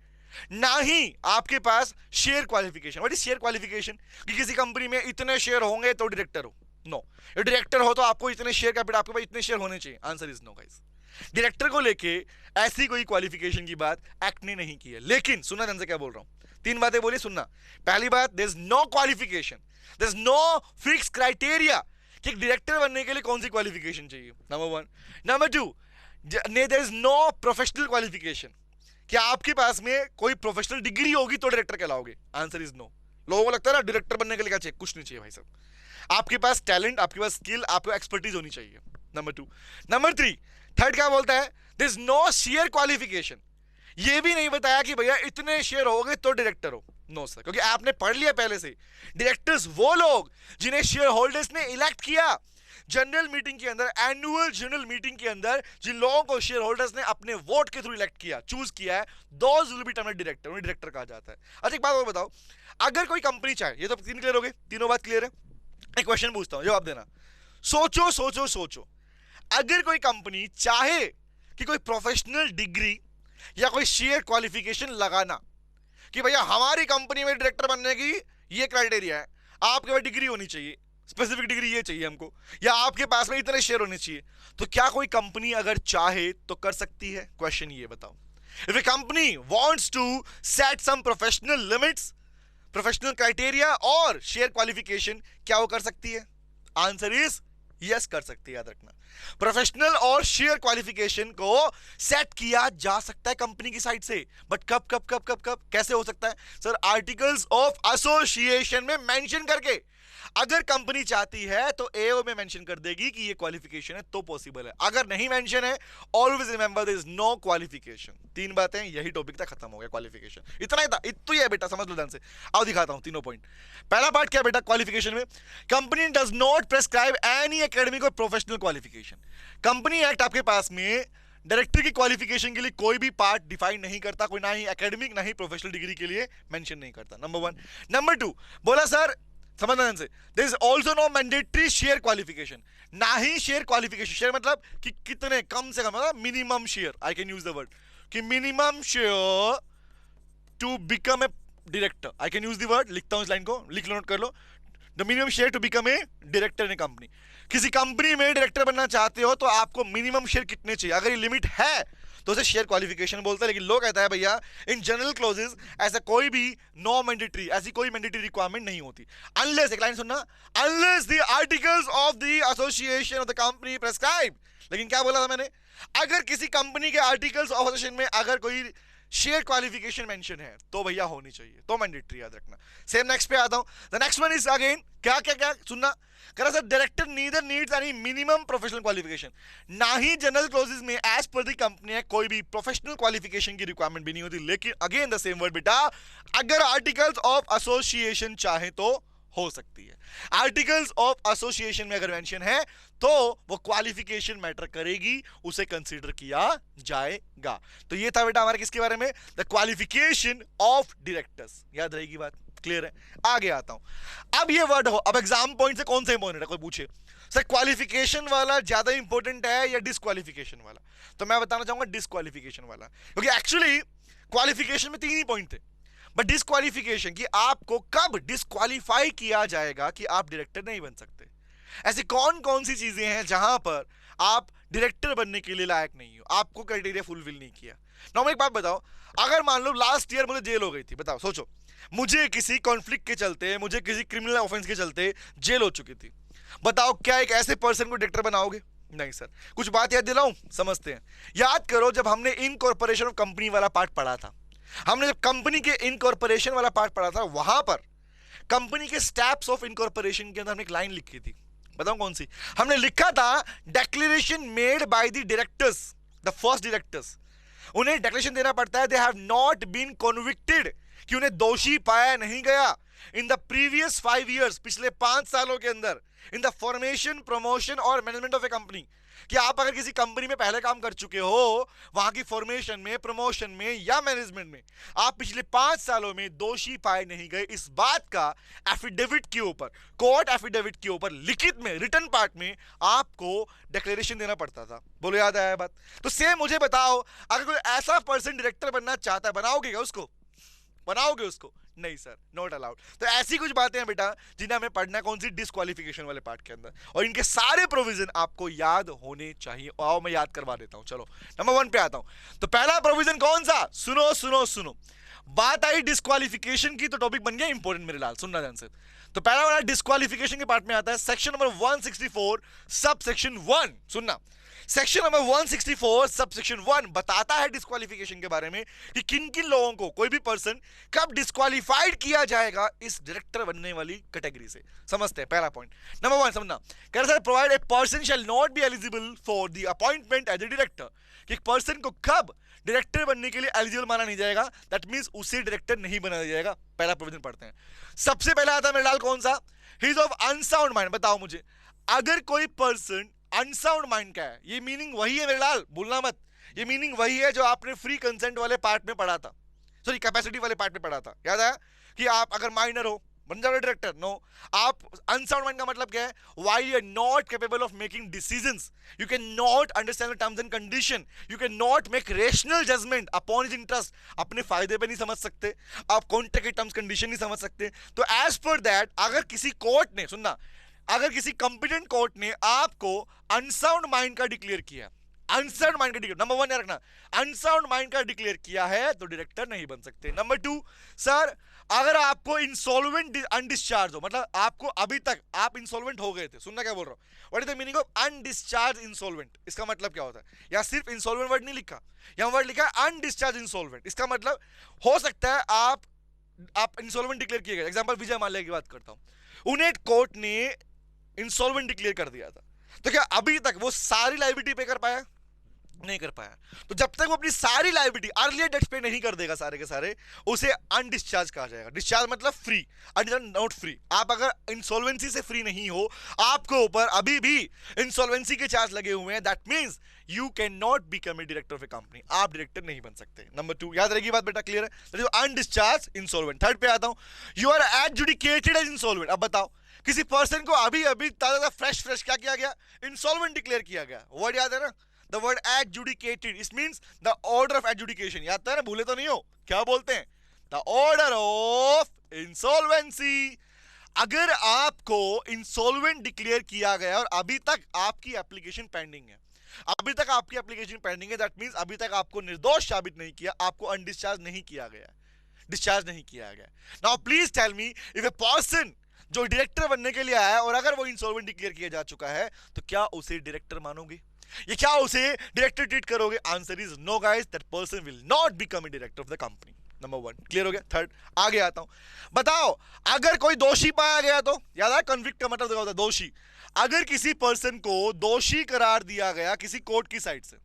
ना ही आपके पास share qualification. What is share qualification? कि किसी कंपनी में इतने शेयर होंगे तो डायरेक्टर हो। नो, डायरेक्टर हो तो आपको इतने शेयर कैपिटल, आपके पास इतने शेयर होने चाहिए। Answer is no guys. Director को लेके ऐसी कोई क्वालिफिकेशन की बात एक्ट ने नहीं की है। लेकिन सुनना ध्यान से क्या बोल रहा हूं, तीन बातें बोली सुनना। पहली बात, there is no qualification, there is no fix criteria कि एक डायरेक्टर बनने के लिए कौन सी क्वालिफिकेशन चाहिए, number one. Number two, there is no professional qualification, क्या आपके पास में कोई प्रोफेशनल डिग्री होगी तो डायरेक्टर कहलाओगे, आंसर इज नो। लोगों को लगता है ना डायरेक्टर बनने के लिए क्या चाहिए, कुछ नहीं चाहिए भाई साहब, आपके पास टैलेंट, आपके पास स्किल, आपको एक्सपर्टीज होनी चाहिए, number two. Number three, third क्या बोलता है, there is no share qualification, ये भी नहीं बताया कि भैया इतने शेयर हो गए तो डायरेक्टर हो, नो सर, क्योंकि आपने पढ़ लिया पहले से, डायरेक्टर्स वो लोग जिन्हें शेयर होल्डर्स ने इलेक्ट किया जनरल मीटिंग के अंदर, एनुअल जनरल मीटिंग के अंदर, जिन लोगों को शेयर होल्डर्स ने अपने वोट के थ्रू इलेक्ट किया, चूज किया है, those will be termed director, उन्हें डायरेक्टर कहा जाता है। अच्छा एक बात और बताओ, अगर कोई कंपनी चाहे, ये तो तीन क्लियर हो गए, तीनों बात क्लियर है, एक क्वेश्चन पूछता हूं जवाब देना, सोचो सोचो सोचो, अगर कोई कंपनी चाहे कि कोई प्रोफेशनल डिग्री या कोई शेयर क्वालिफिकेशन लगाना कि भैया हमारी कंपनी में डायरेक्टर बनने की ये क्राइटेरिया है, आपके पास डिग्री होनी चाहिए, स्पेसिफिक डिग्री ये चाहिए हमको, या आपके पास में इतने शेयर होने चाहिए, तो क्या कोई कंपनी अगर चाहे तो कर सकती है? क्वेश्चन ये बताओ, if a company wants to set some professional limits, professional criteria और शेयर क्वालिफिकेशन, क्या वो कर सकती है? आंसर इज यस, कर सकती है। याद रखना, प्रोफेशनल और शेयर क्वालिफिकेशन को सेट किया जा सकता है कंपनी की साइड से, बट कब कब कब कब कब कैसे हो सकता है सर? आर्टिकल्स ऑफ एसोसिएशन में मेंशन करके, अगर कंपनी चाहती है तो एओ में मेंशन कर देगी कि ये क्वालिफिकेशन है तो पॉसिबल है, अगर नहीं मेंशन है always remember there is no qualification. तीन बातें, यही टॉपिक तक खत्म हो गया, क्वालिफिकेशन इतना ही था, इतना ही है बेटा, समझ लो ध्यान से। आओ दिखाता हूं तीनों पॉइंट। पहला पार्ट क्या बेटा, क्वालिफिकेशन में, company does not prescribe any academic और प्रोफेशनल क्वालिफिकेशन। कंपनी एक्ट आपके पास में डायरेक्टर की क्वालिफिकेशन के लिए कोई भी पार्ट डिफाइन नहीं करता, कोई ना ही एकेडमिक ना ही प्रोफेशनल डिग्री के लिए मेंशन नहीं करता, नंबर वन। नंबर टू, बोला सर समझना ध्यान से, there is also no mandatory share qualification, ना ही शेयर क्वालिफिकेशन, शेयर मतलब कि कितने, कम से कम, मतलब minimum share, I can use the word कि minimum share to become a director, I can use the word, लिखता हूं इस लाइन को, लिख लो, नोट कर लो, the minimum share to become a director in company. किसी कंपनी में डायरेक्टर बनना चाहते हो तो आपको मिनिमम शेयर कितने चाहिए, अगर ये लिमिट है तो उसे शेयर क्वालिफिकेशन बोलते हैं। लेकिन लोग कहता है भैया इन जनरल क्लोजेस ऐसा कोई भी नो मैंडेटरी, ऐसी कोई मैंडेटरी रिक्वायरमेंट नहीं होती, अनलेस, एक लाइन सुनना, unless the articles of the association of the company prescribe. लेकिन क्या बोला था मैंने, अगर किसी कंपनी के आर्टिकल्स ऑफ एसोसिएशन में अगर कोई शेयर क्वालिफिकेशन मेंशन है तो भैया होनी चाहिए, तो मैंडेटरी, याद रखना। सेम नेक्स्ट पे आता हूं, the next one is again क्या क्या क्या सुनना, कह रहा sir director neither needs any minimum professional qualification, ना ही जनरल क्लोजेस में एज पर द कंपनी है कोई भी प्रोफेशनल क्वालिफिकेशन की रिक्वायरमेंट भी नहीं होती। लेकिन अगेन द सेम वर्ड बेटा, अगर आर्टिकल्स ऑफ एसोसिएशन चाहे तो हो सकती है, आर्टिकल्स ऑफ एसोसिएशन में अगर मेंशन है तो वो क्वालिफिकेशन मैटर करेगी, उसे कंसीडर किया जाएगा। तो ये था बेटा हमारे किसके बारे में, द क्वालिफिकेशन ऑफ डायरेक्टर्स, याद रहेगी बात, क्लियर है। आगे आता हूं, अब ये वर्ड हो, अब एग्जाम पॉइंट से कौन सा इंपॉर्टेंट है, कोई पूछे सर क्वालिफिकेशन वाला ज्यादा इंपॉर्टेंट है या डिस्क्वालिफिकेशन वाला, तो मैं बताना चाहूंगा डिस्क्वालिफिकेशन वाला, क्योंकि एक्चुअली क्वालिफिकेशन में तीन ही पॉइंट थे, बट डिस्क्वालिफिकेशन कि आपको कब डिस्क्वालीफाई किया जाएगा कि आप डायरेक्टर नहीं बन सकते, ऐसी कौन कौन सी चीजें हैं जहां पर आप डायरेक्टर बनने के लिए लायक नहीं हो, आपको क्राइटेरिया फुलफिल नहीं किया। नॉर्मल एक बात बताओ, अगर मान लो लास्ट ईयर मुझे जेल हो गई थी, बताओ सोचो, मुझे किसी कॉन्फ्लिक्ट के चलते, मुझे किसी क्रिमिनल ऑफेंस के चलते जेल हो चुकी थी, बताओ क्या एक ऐसे पर्सन को डायरेक्टर बनाओगे? नहीं सर। कुछ बात याद दिलाऊं, समझते हैं। याद करो जब हमने इनकॉर्पोरेशन ऑफ कंपनी वाला पार्ट पढ़ा था, हमने जब कंपनी के इनकॉर्पोरेशन वाला पार्ट पढ़ा था, वहां पर कंपनी के स्टेप्स ऑफ इनकॉर्पोरेशन के अंदर हमने एक लाइन लिखी थी, बताऊं कौन सी? हमने लिखा था declaration made by the directors, the first directors, उन्हें डिक्लेरेशन देना पड़ता है, they have not been convicted, कि उन्हें दोषी पाया नहीं गया इन द प्रीवियस 5 years, पिछले 5 सालों के अंदर, इन द फॉर्मेशन, प्रमोशन और मैनेजमेंट ऑफ ए कंपनी, कि आप अगर किसी कंपनी में पहले काम कर चुके हो, वहां की फॉर्मेशन में, प्रमोशन में या मैनेजमेंट में आप पिछले 5 सालों में दोषी पाए नहीं गए, इस बात का एफिडेविट के ऊपर, कोर्ट एफिडेविट के ऊपर, लिखित में, रिटन पार्ट में आपको डिक्लेरेशन देना पड़ता था। बोलो याद आया बात? तो सेम मुझे बताओ, अगर कोई ऐसा पर्सन डायरेक्टर बनना चाहता है, बनाओगे क्या उसको? बनाओगे उसको? नहीं सर, नॉट अलाउड। तो ऐसी कुछ बातें हैं बेटा जिन्हें हमें पढ़ना है कौन सी, डिस्क्वालिफिकेशन वाले पार्ट के अंदर, और इनके सारे प्रोविजन आपको याद होने चाहिए। आओ मैं याद करवा देता हूं। चलो नंबर 1 पे आता हूं। तो पहला प्रोविजन कौन सा, सुनो सुनो सुनो, बात आई डिस्क्वालिफिकेशन की तो टॉपिक बन गया इंपॉर्टेंट मेरे लाल, सुनना ध्यान से। तो पहला वाला डिस्क्वालिफिकेशन के पार्ट में आता है सेक्शन नंबर 164 सब सेक्शन 1। सुनना, सेक्शन नंबर 164 सब सेक्शन 1 बताता है डिस्क्वालिफिकेशन के बारे में कि किन किन लोगों को, कोई भी पर्सन कब डिस्क्वालिफाइड किया जाएगा इस डायरेक्टर बनने वाली कैटेगरी से। समझते हैं पहला पॉइंट। नंबर 1 समझना, कह रहा है provide a person shall not be eligible for the appointment as a director, कि एक पर्सन को कब डायरेक्टर बनने के लिए एलिजिबल माना नहीं जाएगा, दैट मींस उसे डायरेक्टर नहीं बनाया जाएगा। पहला प्रोविजन पढ़ते हैं। सबसे पहला आता है मेरे लाल कौन सा, he is of unsound mind. बताओ मुझे, अगर कोई पर्सन अनसाउंड माइंड का है, ये मीनिंग वही है मेरे लाल, भूलना मत, ये मीनिंग वही है जो आपने फ्री कंसेंट वाले पार्ट में पढ़ा था, सॉरी कैपेसिटी वाले पार्ट में पढ़ा था, याद आया कि आप अगर माइनर हो बन जाओगे डायरेक्टर। नो, आप अनसाउंड माइंड का मतलब क्या है, while you are not capable of making decisions, you can not understand the terms and condition, you can not make rational judgement upon his interest, अपने फायदे पे नहीं समझ सकते, आप कॉन्ट्रैक्ट के टर्म्स कंडीशन नहीं समझ सकते। तो एज पर दैट अगर किसी कोर्ट ने, सुनना, अगर किसी कंपिटेंट कोर्ट ने आपको अनसाउंड माइंड का डिक्लेयर किया, अनसाउंड माइंड का डिक्लेयर, नंबर 1 याद रखना, अनसाउंड माइंड का डिक्लेयर किया है तो डायरेक्टर नहीं बन सकते। नंबर 2 सर, अगर आपको इंसॉल्वेंट अनडिस्चार्ज हो, मतलब आपको अभी तक आप इंसॉल्वेंट हो गए थे, सुनना क्या बोल रहा हूं, what is the meaning of undischarged insolvent, इसका मतलब क्या होता है, या सिर्फ इंसॉल्वेंट वर्ड नहीं लिखा, यहां वर्ड लिखा है अनडिस्चार्ज इंसॉल्वेंट। इसका मतलब हो सकता है आप इंसॉल्वेंट डिक्लेयर किए गए, एग्जांपल विजय माल्या की बात करता हूं, उन्हें कोर्ट ने इंसॉल्वेंट डिक्लेयर कर दिया था, तो क्या अभी तक वो सारी लायबिलिटी पे कर पाया, नहीं कर पाया। तो जब तक वो अपनी सारी लायबिलिटी अर्लियर डेट पे नहीं कर देगा सारे के सारे, उसे अनडिस्चार्ज कहा जाएगा। डिस्चार्ज मतलब फ्री, नॉट फ्री। आप अगर इंसॉल्वेंसी से फ्री नहीं हो, आपको ऊपर अभी भी इंसॉल्वेंसी के चार्ज लगे हुए हैं, that means you can not become a director of A company, आप डायरेक्टर नहीं बन सकते। नंबर 2 याद रहेगी बात बेटा, क्लियर है, अनडिस्चार्ज इंसॉल्वेंट। थर्ड पे आता हूं, यू आर एडजुडिकेटेड एज इंसॉल्वेंट। अब बताओ, किसी पर्सन को अभी अभी ताजा फ्रेश क्या किया गया, इंसॉल्वेंट डिक्लेयर किया गया, वर्ड याद है ना, the word adjudicated, it means the order of adjudication, याद है ना, भूले तो नहीं हो, क्या बोलते हैं, the order of insolvency। अगर आपको इंसॉल्वेंट डिक्लेयर किया गया और अभी तक आपकी एप्लीकेशन पेंडिंग है, अभी तक आपकी एप्लीकेशन पेंडिंग है, दैट मींस अभी तक आपको निर्दोष साबित नहीं किया, आपको अनडिस्चार्ज नहीं किया गया, डिस्चार्ज नहीं किया गया। Now please tell me, if a person जो डायरेक्टर बनने के लिए आया है और अगर वो इंसॉल्वेंट डिक्लेयर किया जा चुका है, तो क्या उसे डायरेक्टर मानोगे, ये क्या उसे डायरेक्टर ट्रीट करोगे? Answer is no guys, that person will not become a director of the company. Number 1 clear हो गया। थर्ड आगे आता हूं, बताओ अगर कोई दोषी पाया गया तो, याद है कन्विक्ट का मतलब होता है दोषी, अगर किसी पर्सन को दोषी करार दिया गया किसी कोर्ट की साइड से,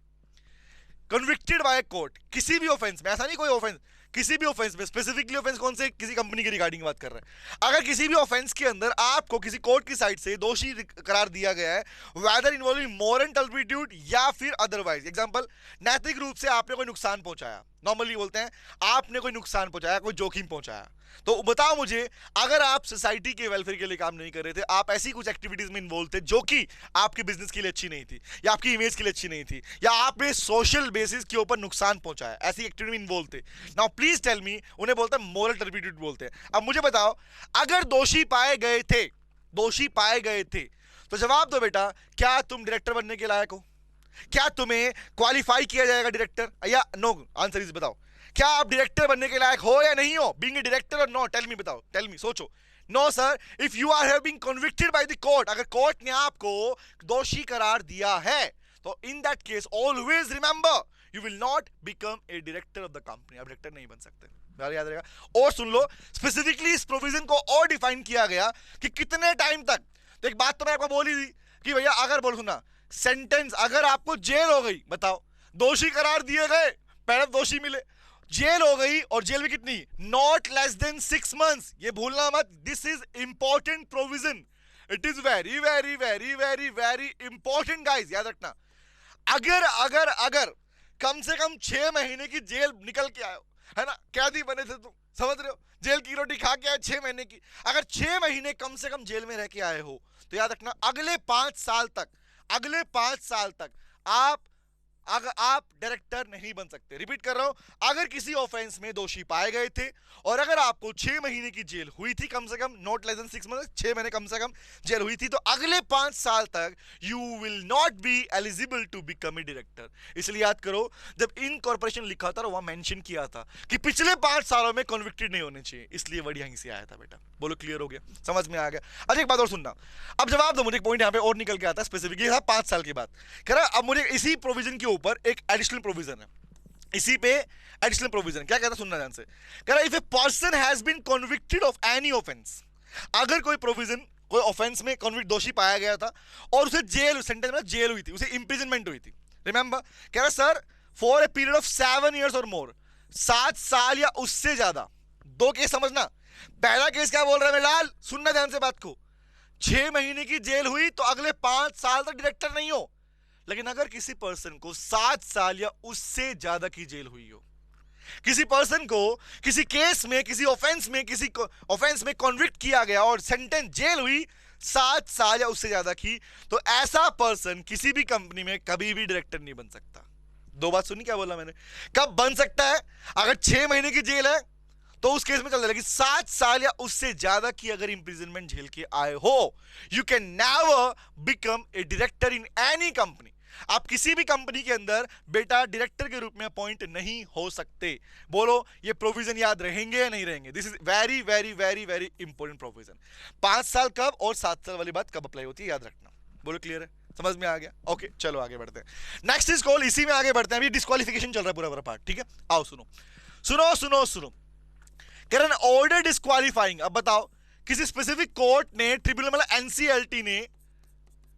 कन्विक्टेड बाय कोर्ट, किसी भी ऑफेंस में, ऐसा नहीं कोई ऑफेंस, किसी भी ऑफेंस में, स्पेसिफिकली ऑफेंस कौन से, किसी कंपनी के रिगार्डिंग बात कर रहे हैं, अगर किसी भी ऑफेंस के अंदर आपको किसी कोर्ट की साइड से दोषी करार दिया गया है, वेदर इन्वॉल्विंग मॉरल टर्पिट्यूड या फिर अदरवाइज, एग्जांपल नैतिक रूप से आपने कोई नुकसान पहुंचाया, नॉर्मली बोलते हैं आपने कोई नुकसान पहुंचाया, कोई जोखिम पहुंचाया, तो बताओ मुझे, अगर आप सोसाइटी के वेलफेयर के लिए काम नहीं कर रहे थे, आप ऐसी कुछ एक्टिविटीज में इन्वॉल्व थे जो कि आपके बिजनेस के लिए अच्छी नहीं थी या आपकी इमेज के लिए अच्छी नहीं थी, या आपने सोशल बेसिस के ऊपर नुकसान पहुंचाया, ऐसी एक्टिविटी में इन्वॉल्व थे, नाउ प्लीज टेल मी, उन्हें बोलते हैं मॉरल टर्पिट्यूड बोलते हैं। अब मुझे बताओ, अगर दोषी पाए गए थे, दोषी पाए गए थे, तो जवाब दो बेटा, क्या तुम डायरेक्टर बनने के लायक हो? क्या तुम्हें क्वालिफाई किया जाएगा डायरेक्टर, या नो? आंसर इज बताओ, क्या आप डायरेक्टर बनने के लायक हो या नहीं हो, being a director or no? Tell me, बताओ, टेल मी, सोचो। No sir, if you are have been convicted by the court, अगर कोर्ट ने आपको दोषी करार दिया है, तो in that case always remember, you will not become a director of the company, आप डायरेक्टर नहीं बन सकते, याद रहेगा। और सुन लो, स्पेसिफिकली इस प्रोविजन को और डिफाइन किया गया कि कितने टाइम तक, तो एक बात तो मैं आपको बोली थी कि भैया अगर बोल सुना सेंटेंस, अगर आपको जेल हो गई, बताओ, दोषी करार दिए गए, पहले दोषी मिले, जेल हो गई, और जेल में कितनी, नॉट लेस देन 6 मंथ्स, ये भूलना मत, this is important provision, it is very very very very very important guys, याद रखना। अगर अगर अगर कम से कम 6 महीने की जेल निकल के आए, है ना, कैदी बने थे तुम, समझ रहे हो, जेल की रोटी खा के आए 6 महीने की, अगर 6 महीने कम से कम जेल में रह के आए हो, तो याद रखना अगले 5 साल तक, अगले 5 साल तक आप अगर आप डायरेक्टर नहीं बन सकते। रिपीट कर रहा हूं, अगर किसी ऑफेंस में दोषी पाए गए थे और अगर आपको 6 महीने की जेल हुई थी, कम से कम, नॉट लेस देन 6 मंथ, 6 महीने कम से कम जेल हुई थी, तो अगले 5 साल तक you will not be eligible to become a director. इसलिए याद करो, जब इनकॉर्पोरेशन लिखा था वहां मेंशन किया था कि पिछले 5 सालों में कन्विक्टेड नहीं होने चाहिए, इसलिए वर्ड यहीं से आया था बेटा। बोलो क्लियर हो गया, समझ में आ गया? अच्छा एक बात और सुनना, अब जवाब दो मुझे, एक पॉइंट यहां पे और निकल के आता है स्पेसिफिक, ये था 5 साल की बात। कह रहा अब मुझे इसी प्रोविजन के ऊपर एक एडिशनल प्रोविजन है, इसी पे एडिशनल प्रोविजन क्या कहता है, सुनना ध्यान से। कह रहा if a person has been convicted of any offence, अगर कोई प्रोविजन, कोई ऑफेंस में कन्विक्ट दोषी पाया गया था और उसे जेल, सेंटेंस में जेल हुई थी, उसे इंप्रिजनमेंट हुई थी, रिमेंबर, कह रहा sir for a period of 7 years और मोर, 7 साल या उससे ज्यादा। दो केस समझना, पहला केस क्या बोल रहा है मेलाल, सुनना ध्यान से बात को, 6 महीने की जेल हुई तो अगले 5 साल तक डायरेक्टर नहीं हो। लेकिन अगर किसी पर्सन को 7 साल या उससे ज्यादा की जेल हुई हो, किसी पर्सन को किसी केस में, किसी ऑफेंस में, किसी ऑफेंस में कन्विक्ट किया गया और सेंटेंस जेल हुई 7 साल या उससे ज्यादा की, तो ऐसा पर्सन किसी भी कंपनी में कभी भी डायरेक्टर नहीं बन सकता। दो बात सुनी क्या बोला मैंने, कब बन सकता है, अगर 6 महीने की जेल है तो उस केस में चल जाएगी, 7 साल या उससे ज्यादा की अगर इंप्रिजनमेंट झेल के आए हो, you can never become a director in any company. आप किसी भी कंपनी के अंदर बेटा डायरेक्टर के रूप में अपॉइंट नहीं हो सकते। बोलो ये प्रोविजन याद रहेंगे या नहीं रहेंगे? This is very very very very important provision. 5 साल कब और 7 साल वाली बात कब अप्लाई होती है, याद रखना। बोलो क्लियर है, समझ में आ गया? ओके चलो आगे बढ़ते हैं, नेक्स्ट इज कॉल, इसी में आगे बढ़ते हैं, अभी डिस्क्वालिफिकेशन चल रहा है पूरा पूरा पार्ट, ठीक है? आओ सुनो सुनो सुनो सुनो, कह रहे ऑर्डर डिस्क्वालिफाइंग। अब बताओ किसी स्पेसिफिक कोर्ट ने, ट्रिब्यूनल मतलब एनसीएलटी ने,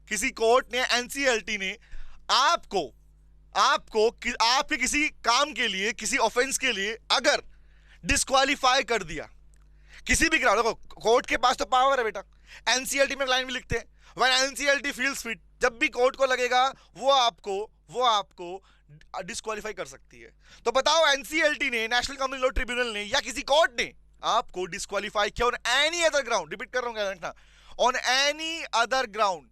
किसी कोर्ट ने, एनसीएलटी ने आपको आपके किसी काम के लिए, किसी ऑफेंस के लिए अगर डिस्क्वालीफाई कर दिया किसी भी ग्राउंड, देखो कोर्ट के पास तो पावर है बेटा, एनसीएलटी में लाइन भी लिखते हैं, व्हेन एनसीएलटी फील्स फिट, जब भी कोर्ट को लगेगा वो आपको डिस्क्वालीफाई कर सकती है। तो बताओ एनसीएलटी ने, नेशनल कंपनी लॉ ट्रिब्यूनल ने, या किसी कोर्ट ने आपको डिस्क्वालीफाई किया on any other ground, repeat कर रहा हूं क्या रखना, on any other ground,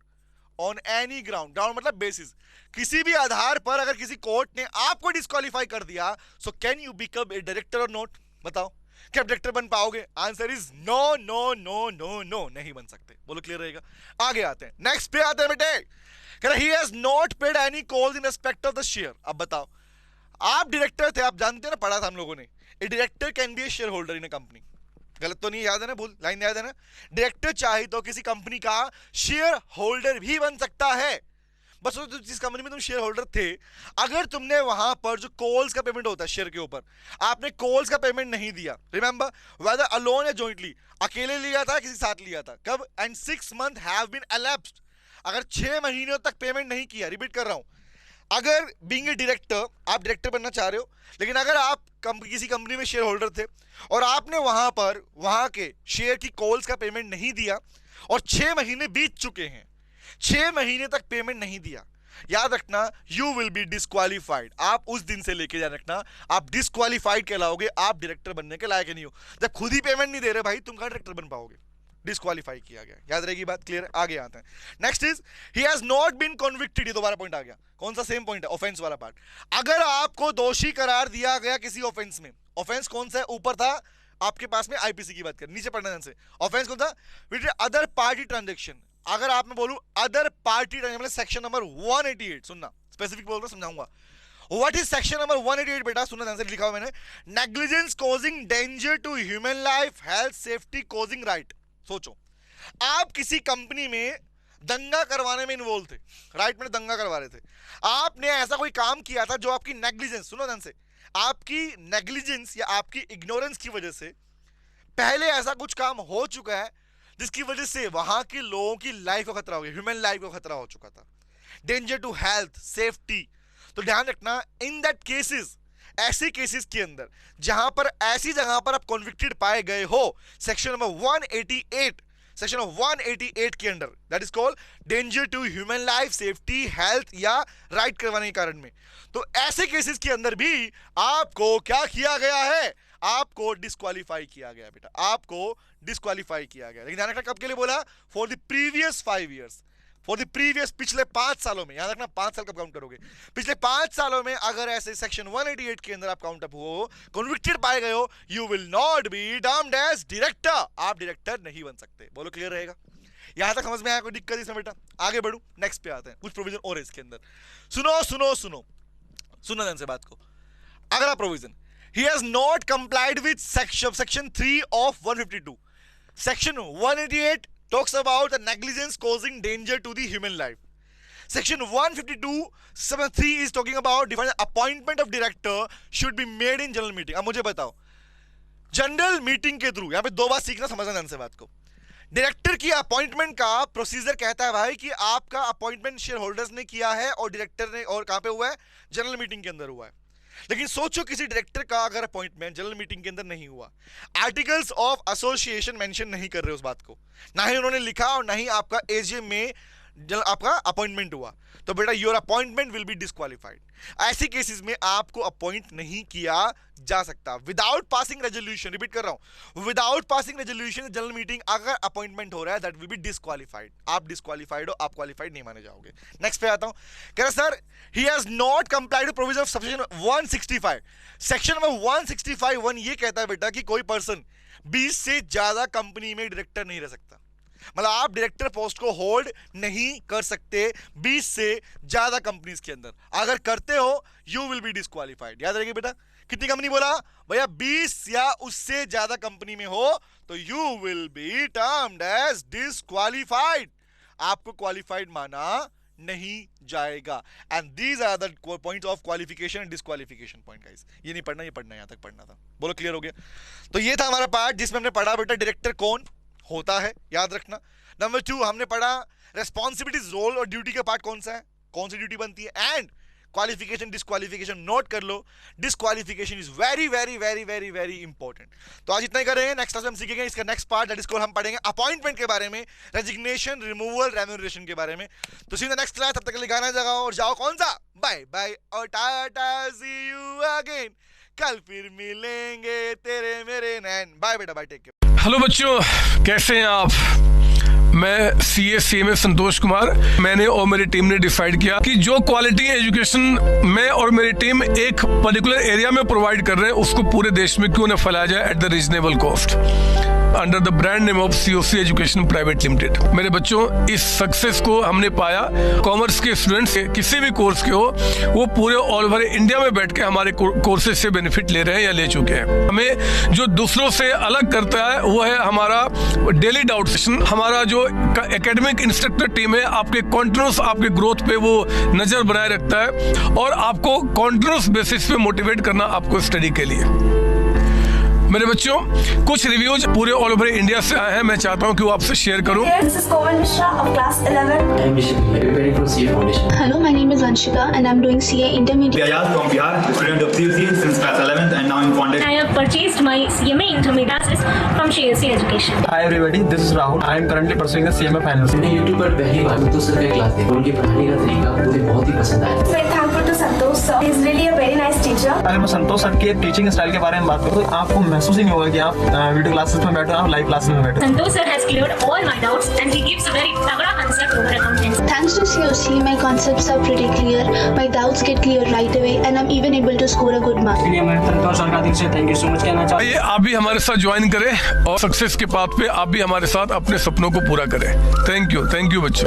on any ground, ground मतलब बेसिस, किसी भी आधार पर अगर किसी कोर्ट ने आपको डिस्क्वालीफाई कर दिया, so can you become a director or not? बताओ क्या डायरेक्टर बन पाओगे? Answer is no no no no no, नहीं बन सकते। बोलो क्लियर रहेगा? आगे आते हैं, नेक्स्ट पे आते हैं बेटे, कह रहा ही has not paid any calls in respect of the share. अब बताओ आप डायरेक्टर थे, आप जानते हैं ना, पढ़ा था हम लोगों ने, ए director can be A share holder in A company, गलत तो नहीं याद है ना, भूल लाइन याद है ना? डायरेक्टर चाहे तो किसी कंपनी का शेयर होल्डर भी बन सकता है, बस जिस कंपनी में तुम शेयर होल्डर थे, अगर तुमने वहां पर जो कॉल्स का पेमेंट होता है शेयर के ऊपर, आपने कॉल्स का पेमेंट नहीं दिया, रिमेंबर वेदर अलोन या जॉइंटली, अकेले लिया था किसी साथ लिया था, कब, and 6 months have been elapsed, अगर 6 महीनों तक पेमेंट नहीं किया, रिपीट कर रहा हूं, अगर बीइंग ए डायरेक्टर, आप डायरेक्टर बनना चाह रहे हो, लेकिन अगर आप किसी कंपनी में शेयर होल्डर थे और आपने वहां के शेयर की कॉल्स का पेमेंट नहीं दिया और 6 महीने बीत चुके हैं, 6 महीने तक पेमेंट नहीं दिया, याद रखना यू विल बी डिस्क्वालीफाइड। आप उस दिन से लेके याद रखना आप डिस्क्वालीफाइड कहलाओगे, आप डायरेक्टर बनने के लायक नहीं हो। जब खुद ही पेमेंट नहीं दे रहे भाई, तुम कहां डायरेक्टर बन पाओगे? डिस्क्वालीफाई किया गया, याद रहेगी बात, क्लियर? आगे आते हैं, next is he has not been convicted. ये दोबारा पॉइंट आ गया, कौन सा? सेम पॉइंट है, ऑफेंस वाला पार्ट। अगर आपको दोषी करार दिया गया किसी ऑफेंस में, ऑफेंस कौन सा है? ऊपर था आपके पास में आईपीसी की बात कर, नीचे पढ़ना ध्यान से, ऑफेंस कौन था? With other party transaction. अगर आप मैं बोलूं other party transaction, section number 188, सुनना स्पेसिफिक बोल रहा समझाऊंगा। व्हाट इज सेक्शन नंबर 188 बेटा? सुनना ध्यान से, लिखा हुआ मैंने, negligence causing danger to human life, health, safety, causing riot. सोचो आप किसी कंपनी में दंगा करवाने में इन्वॉल्व थे, राइट में दंगा करवा रहे थे, आपने ऐसा कोई काम किया था जो आपकी नेग्लिजेंस, सुनो ध्यान से, आपकी नेग्लिजेंस या आपकी इग्नोरेंस की वजह से पहले ऐसा कुछ काम हो चुका है जिसकी वजह से वहां के लोगों की लाइफ को खतरा हो गया, ह्यूमन लाइफ को खतरा हो चुका था, डेंजर टू हेल्थ, सेफ्टी। तो ध्यान रखना इन दैट केसेस, ऐसे केसेस के अंदर जहां पर ऐसी जगह पर आप कन्विक्टेड पाए गए हो, सेक्शन नंबर 188, सेक्शन ऑफ 188 के under, that is called danger to human life, safety, health या राइट करवाने के कारण में, तो ऐसे केसेस के अंदर भी आपको क्या किया गया है? आपको डिस्क्वालीफाई किया गया बेटा, आपको डिस्क्वालीफाई किया गया। लेकिन ध्यान रखना कब के लिए बोला? For the previous 5 years, for the previous, पिछले 5 सालों में, याद रखना 5 साल कब काउंट करोगे, पिछले 5 सालों में अगर ऐसे सेक्शन 188 के अंदर आप काउंट अप हो, कन्विक्टेड पाए गए हो, you will not be termed as director, आप डायरेक्टर नहीं बन सकते। बोलो क्लियर रहेगा? यहां तक समझ में आया? कोई दिक्कत इसमें बेटा? आगे बढ़ू, नेक्स्ट पे आते हैं। कुछ प्रोविजन और है इसके अंदर, सुनो सुनो सुनो सुनो ध्यान से बात को। अगला provision, he has not complied with section 3 of 152. Section 188 talks about the negligence causing danger to the human life. Section 152 section 3 is talking about define the appointment of director should be made in general meeting. अब मुझे बताओ, general meeting के through, यहां पे 2 बात सीखना, समझना ध्यान से बात को। डायरेक्टर की अपॉइंटमेंट का प्रोसीजर कहता है भाई कि आपका अपॉइंटमेंट शेयर होल्डर्स ने किया है और डायरेक्टर ने, और कहां पे हुआ है? जनरल मीटिंग के अंदर हुआ है। लेकिन सोचो किसी डायरेक्टर का अगर अपॉइंटमेंट जनरल मीटिंग के अंदर नहीं हुआ, आर्टिकल्स ऑफ एसोसिएशन मेंशन नहीं कर रहे उस बात को, ना ही उन्होंने लिखा और ना ही आपका एजीएम में आपका अपॉइंटमेंट हुआ, तो बेटा your appointment will be disqualified. ऐसी केसेस में आपको अपॉइंट नहीं किया जा सकता विदाउट पासिंग रेजोल्यूशन। रिपीट कर रहा हूं, without passing resolution general meeting अगर अपॉइंटमेंट हो रहा है, दैट विल बी डिस्क्वालिफाइड। आप डिस्क्वालिफाइड हो, आप क्वालिफाइड नहीं माने जाओगे। नेक्स्ट पे आता हूं, कह रहा sir he has not complied with provision of section 165। Section number 165(1) ये कहता है बेटा कि कोई पर्सन 20 से ज्यादा कंपनी में डायरेक्टर नहीं रह सकता। मतलब आप डायरेक्टर पोस्ट को होल्ड नहीं कर सकते 20 से ज्यादा कंपनीज के अंदर। अगर करते हो यू विल बी डिस्क्वालिफाइड। याद रखिए बेटा, कितनी कंपनी बोला भैया? 20 या उससे ज्यादा कंपनी में हो तो you will be termed as disqualified, आपको क्वालिफाइड माना नहीं जाएगा। And these are the points of qualification and disqualification point guys. ये नहीं पढ़ना, ये पढ़ना, यहां तक पढ़ना था। बोलो क्लियर हो गया? तो ये था हमारा पार्ट जिसमें हमने पढ़ा बेटा डायरेक्टर कौन होता है, याद रखना। नंबर 2 हमने पढ़ा रेस्पॉन्सिबिलिटीज, रोल और ड्यूटी का पार्ट कौन सा है, कौन सी ड्यूटी बनती है, एंड क्वालिफिकेशन डिस्क्वालिफिकेशन नोट कर लो। Disqualification is very very very very very important. तो आज इतना ही करेंगे, नेक्स्ट क्लास में हम सीखेंगे इसका next part, that is called, हम पढ़ेंगे अपॉइंटमेंट के बारे में, रेजिग्नेशन, रिमूवल, रेम्यूनरेशन के बारे में। तो सी द नेक्स्ट क्लास, तब तक के लिए गाना जगाओ और जाओ, कौन सा? बाय बाय और टाटा, सी यू अगेन, कल फिर मिलेंगे तेरे मेरे नैन। बाय बेटा, बाय, टेक केयर। हेलो बच्चों, कैसे हैं आप? मैं CA संतोष कुमार। मैंने और मेरी टीम ने डिसाइड किया कि जो क्वालिटी एजुकेशन मैं और मेरी टीम एक पर्टिकुलर एरिया में प्रोवाइड कर रहे हैं, उसको पूरे देश में क्यों न फैलाया जाए at the reasonable cost, under the brand name of COC education private limited. मेरे बच्चों, इस सक्सेस को हमने पाया, कॉमर्स के स्टूडेंट्स किसी भी कोर्स के हो, वो पूरे ऑल ओवर इंडिया में बैठ के हमारे कोर्सेज से बेनिफिट ले रहे हैं या ले चुके हैं। हमें जो दूसरों से अलग करता है वो है हमारा डेली डाउट सेशन। हमारा जो एकेडमिक इंस्ट्रक्टर टीम है, आपके कॉन्टिन्यूस आपके ग्रोथ पे वो नजर बनाए रखता है और आपको कॉन्टिन्यूस बेसिस पे मोटिवेट करना आपको स्टडी के लिए। मेरे बच्चों, कुछ रिव्यूज पूरे ऑल ओवर इंडिया से आए हैं, मैं चाहता हूं कि वो आपसे शेयर करूं। Hello, my name is Anshika and I'm doing CA Intermediate. Ayaz from Bihar, student of COC since class 11th and now in contact. I have purchased my CMA Intermediate classes from COC Education. Hi everybody, this is Rahul. I am currently pursuing the CMA finals. मैंने YouTube पर पहली बार संतोष sir का class देखा, उनके पढ़ाने का तरीका मुझे बहुत ही पसंद आया। Very thankful to Santosh sir. He is really a very nice teacher. अगर मैं संतोष सर के टीचिंग स्टाइल के बारे में बात करूँ तो आपको महसूस ही नहीं होगा कि आप वीडियो क्लासेस में बैठो, आप लाइव क्लासेस में बैठो। Santosh sir has cleared all my doubts and he gives a very तगड़ा concept over accountancy. Thanks to COC, my concepts are pretty clear, my doubts get clear right away, and I'm even able to score a good mark. इसलिए मैं संतोष sir का दिल से thank you so much कहना चाहता हूँ। आइए आप भी हमारे साथ ज्वाइन करें और सक्सेस के पाथ पे आप भी हमारे साथ अपने सपनों को पूरा करें। थैंक यू बच्चों।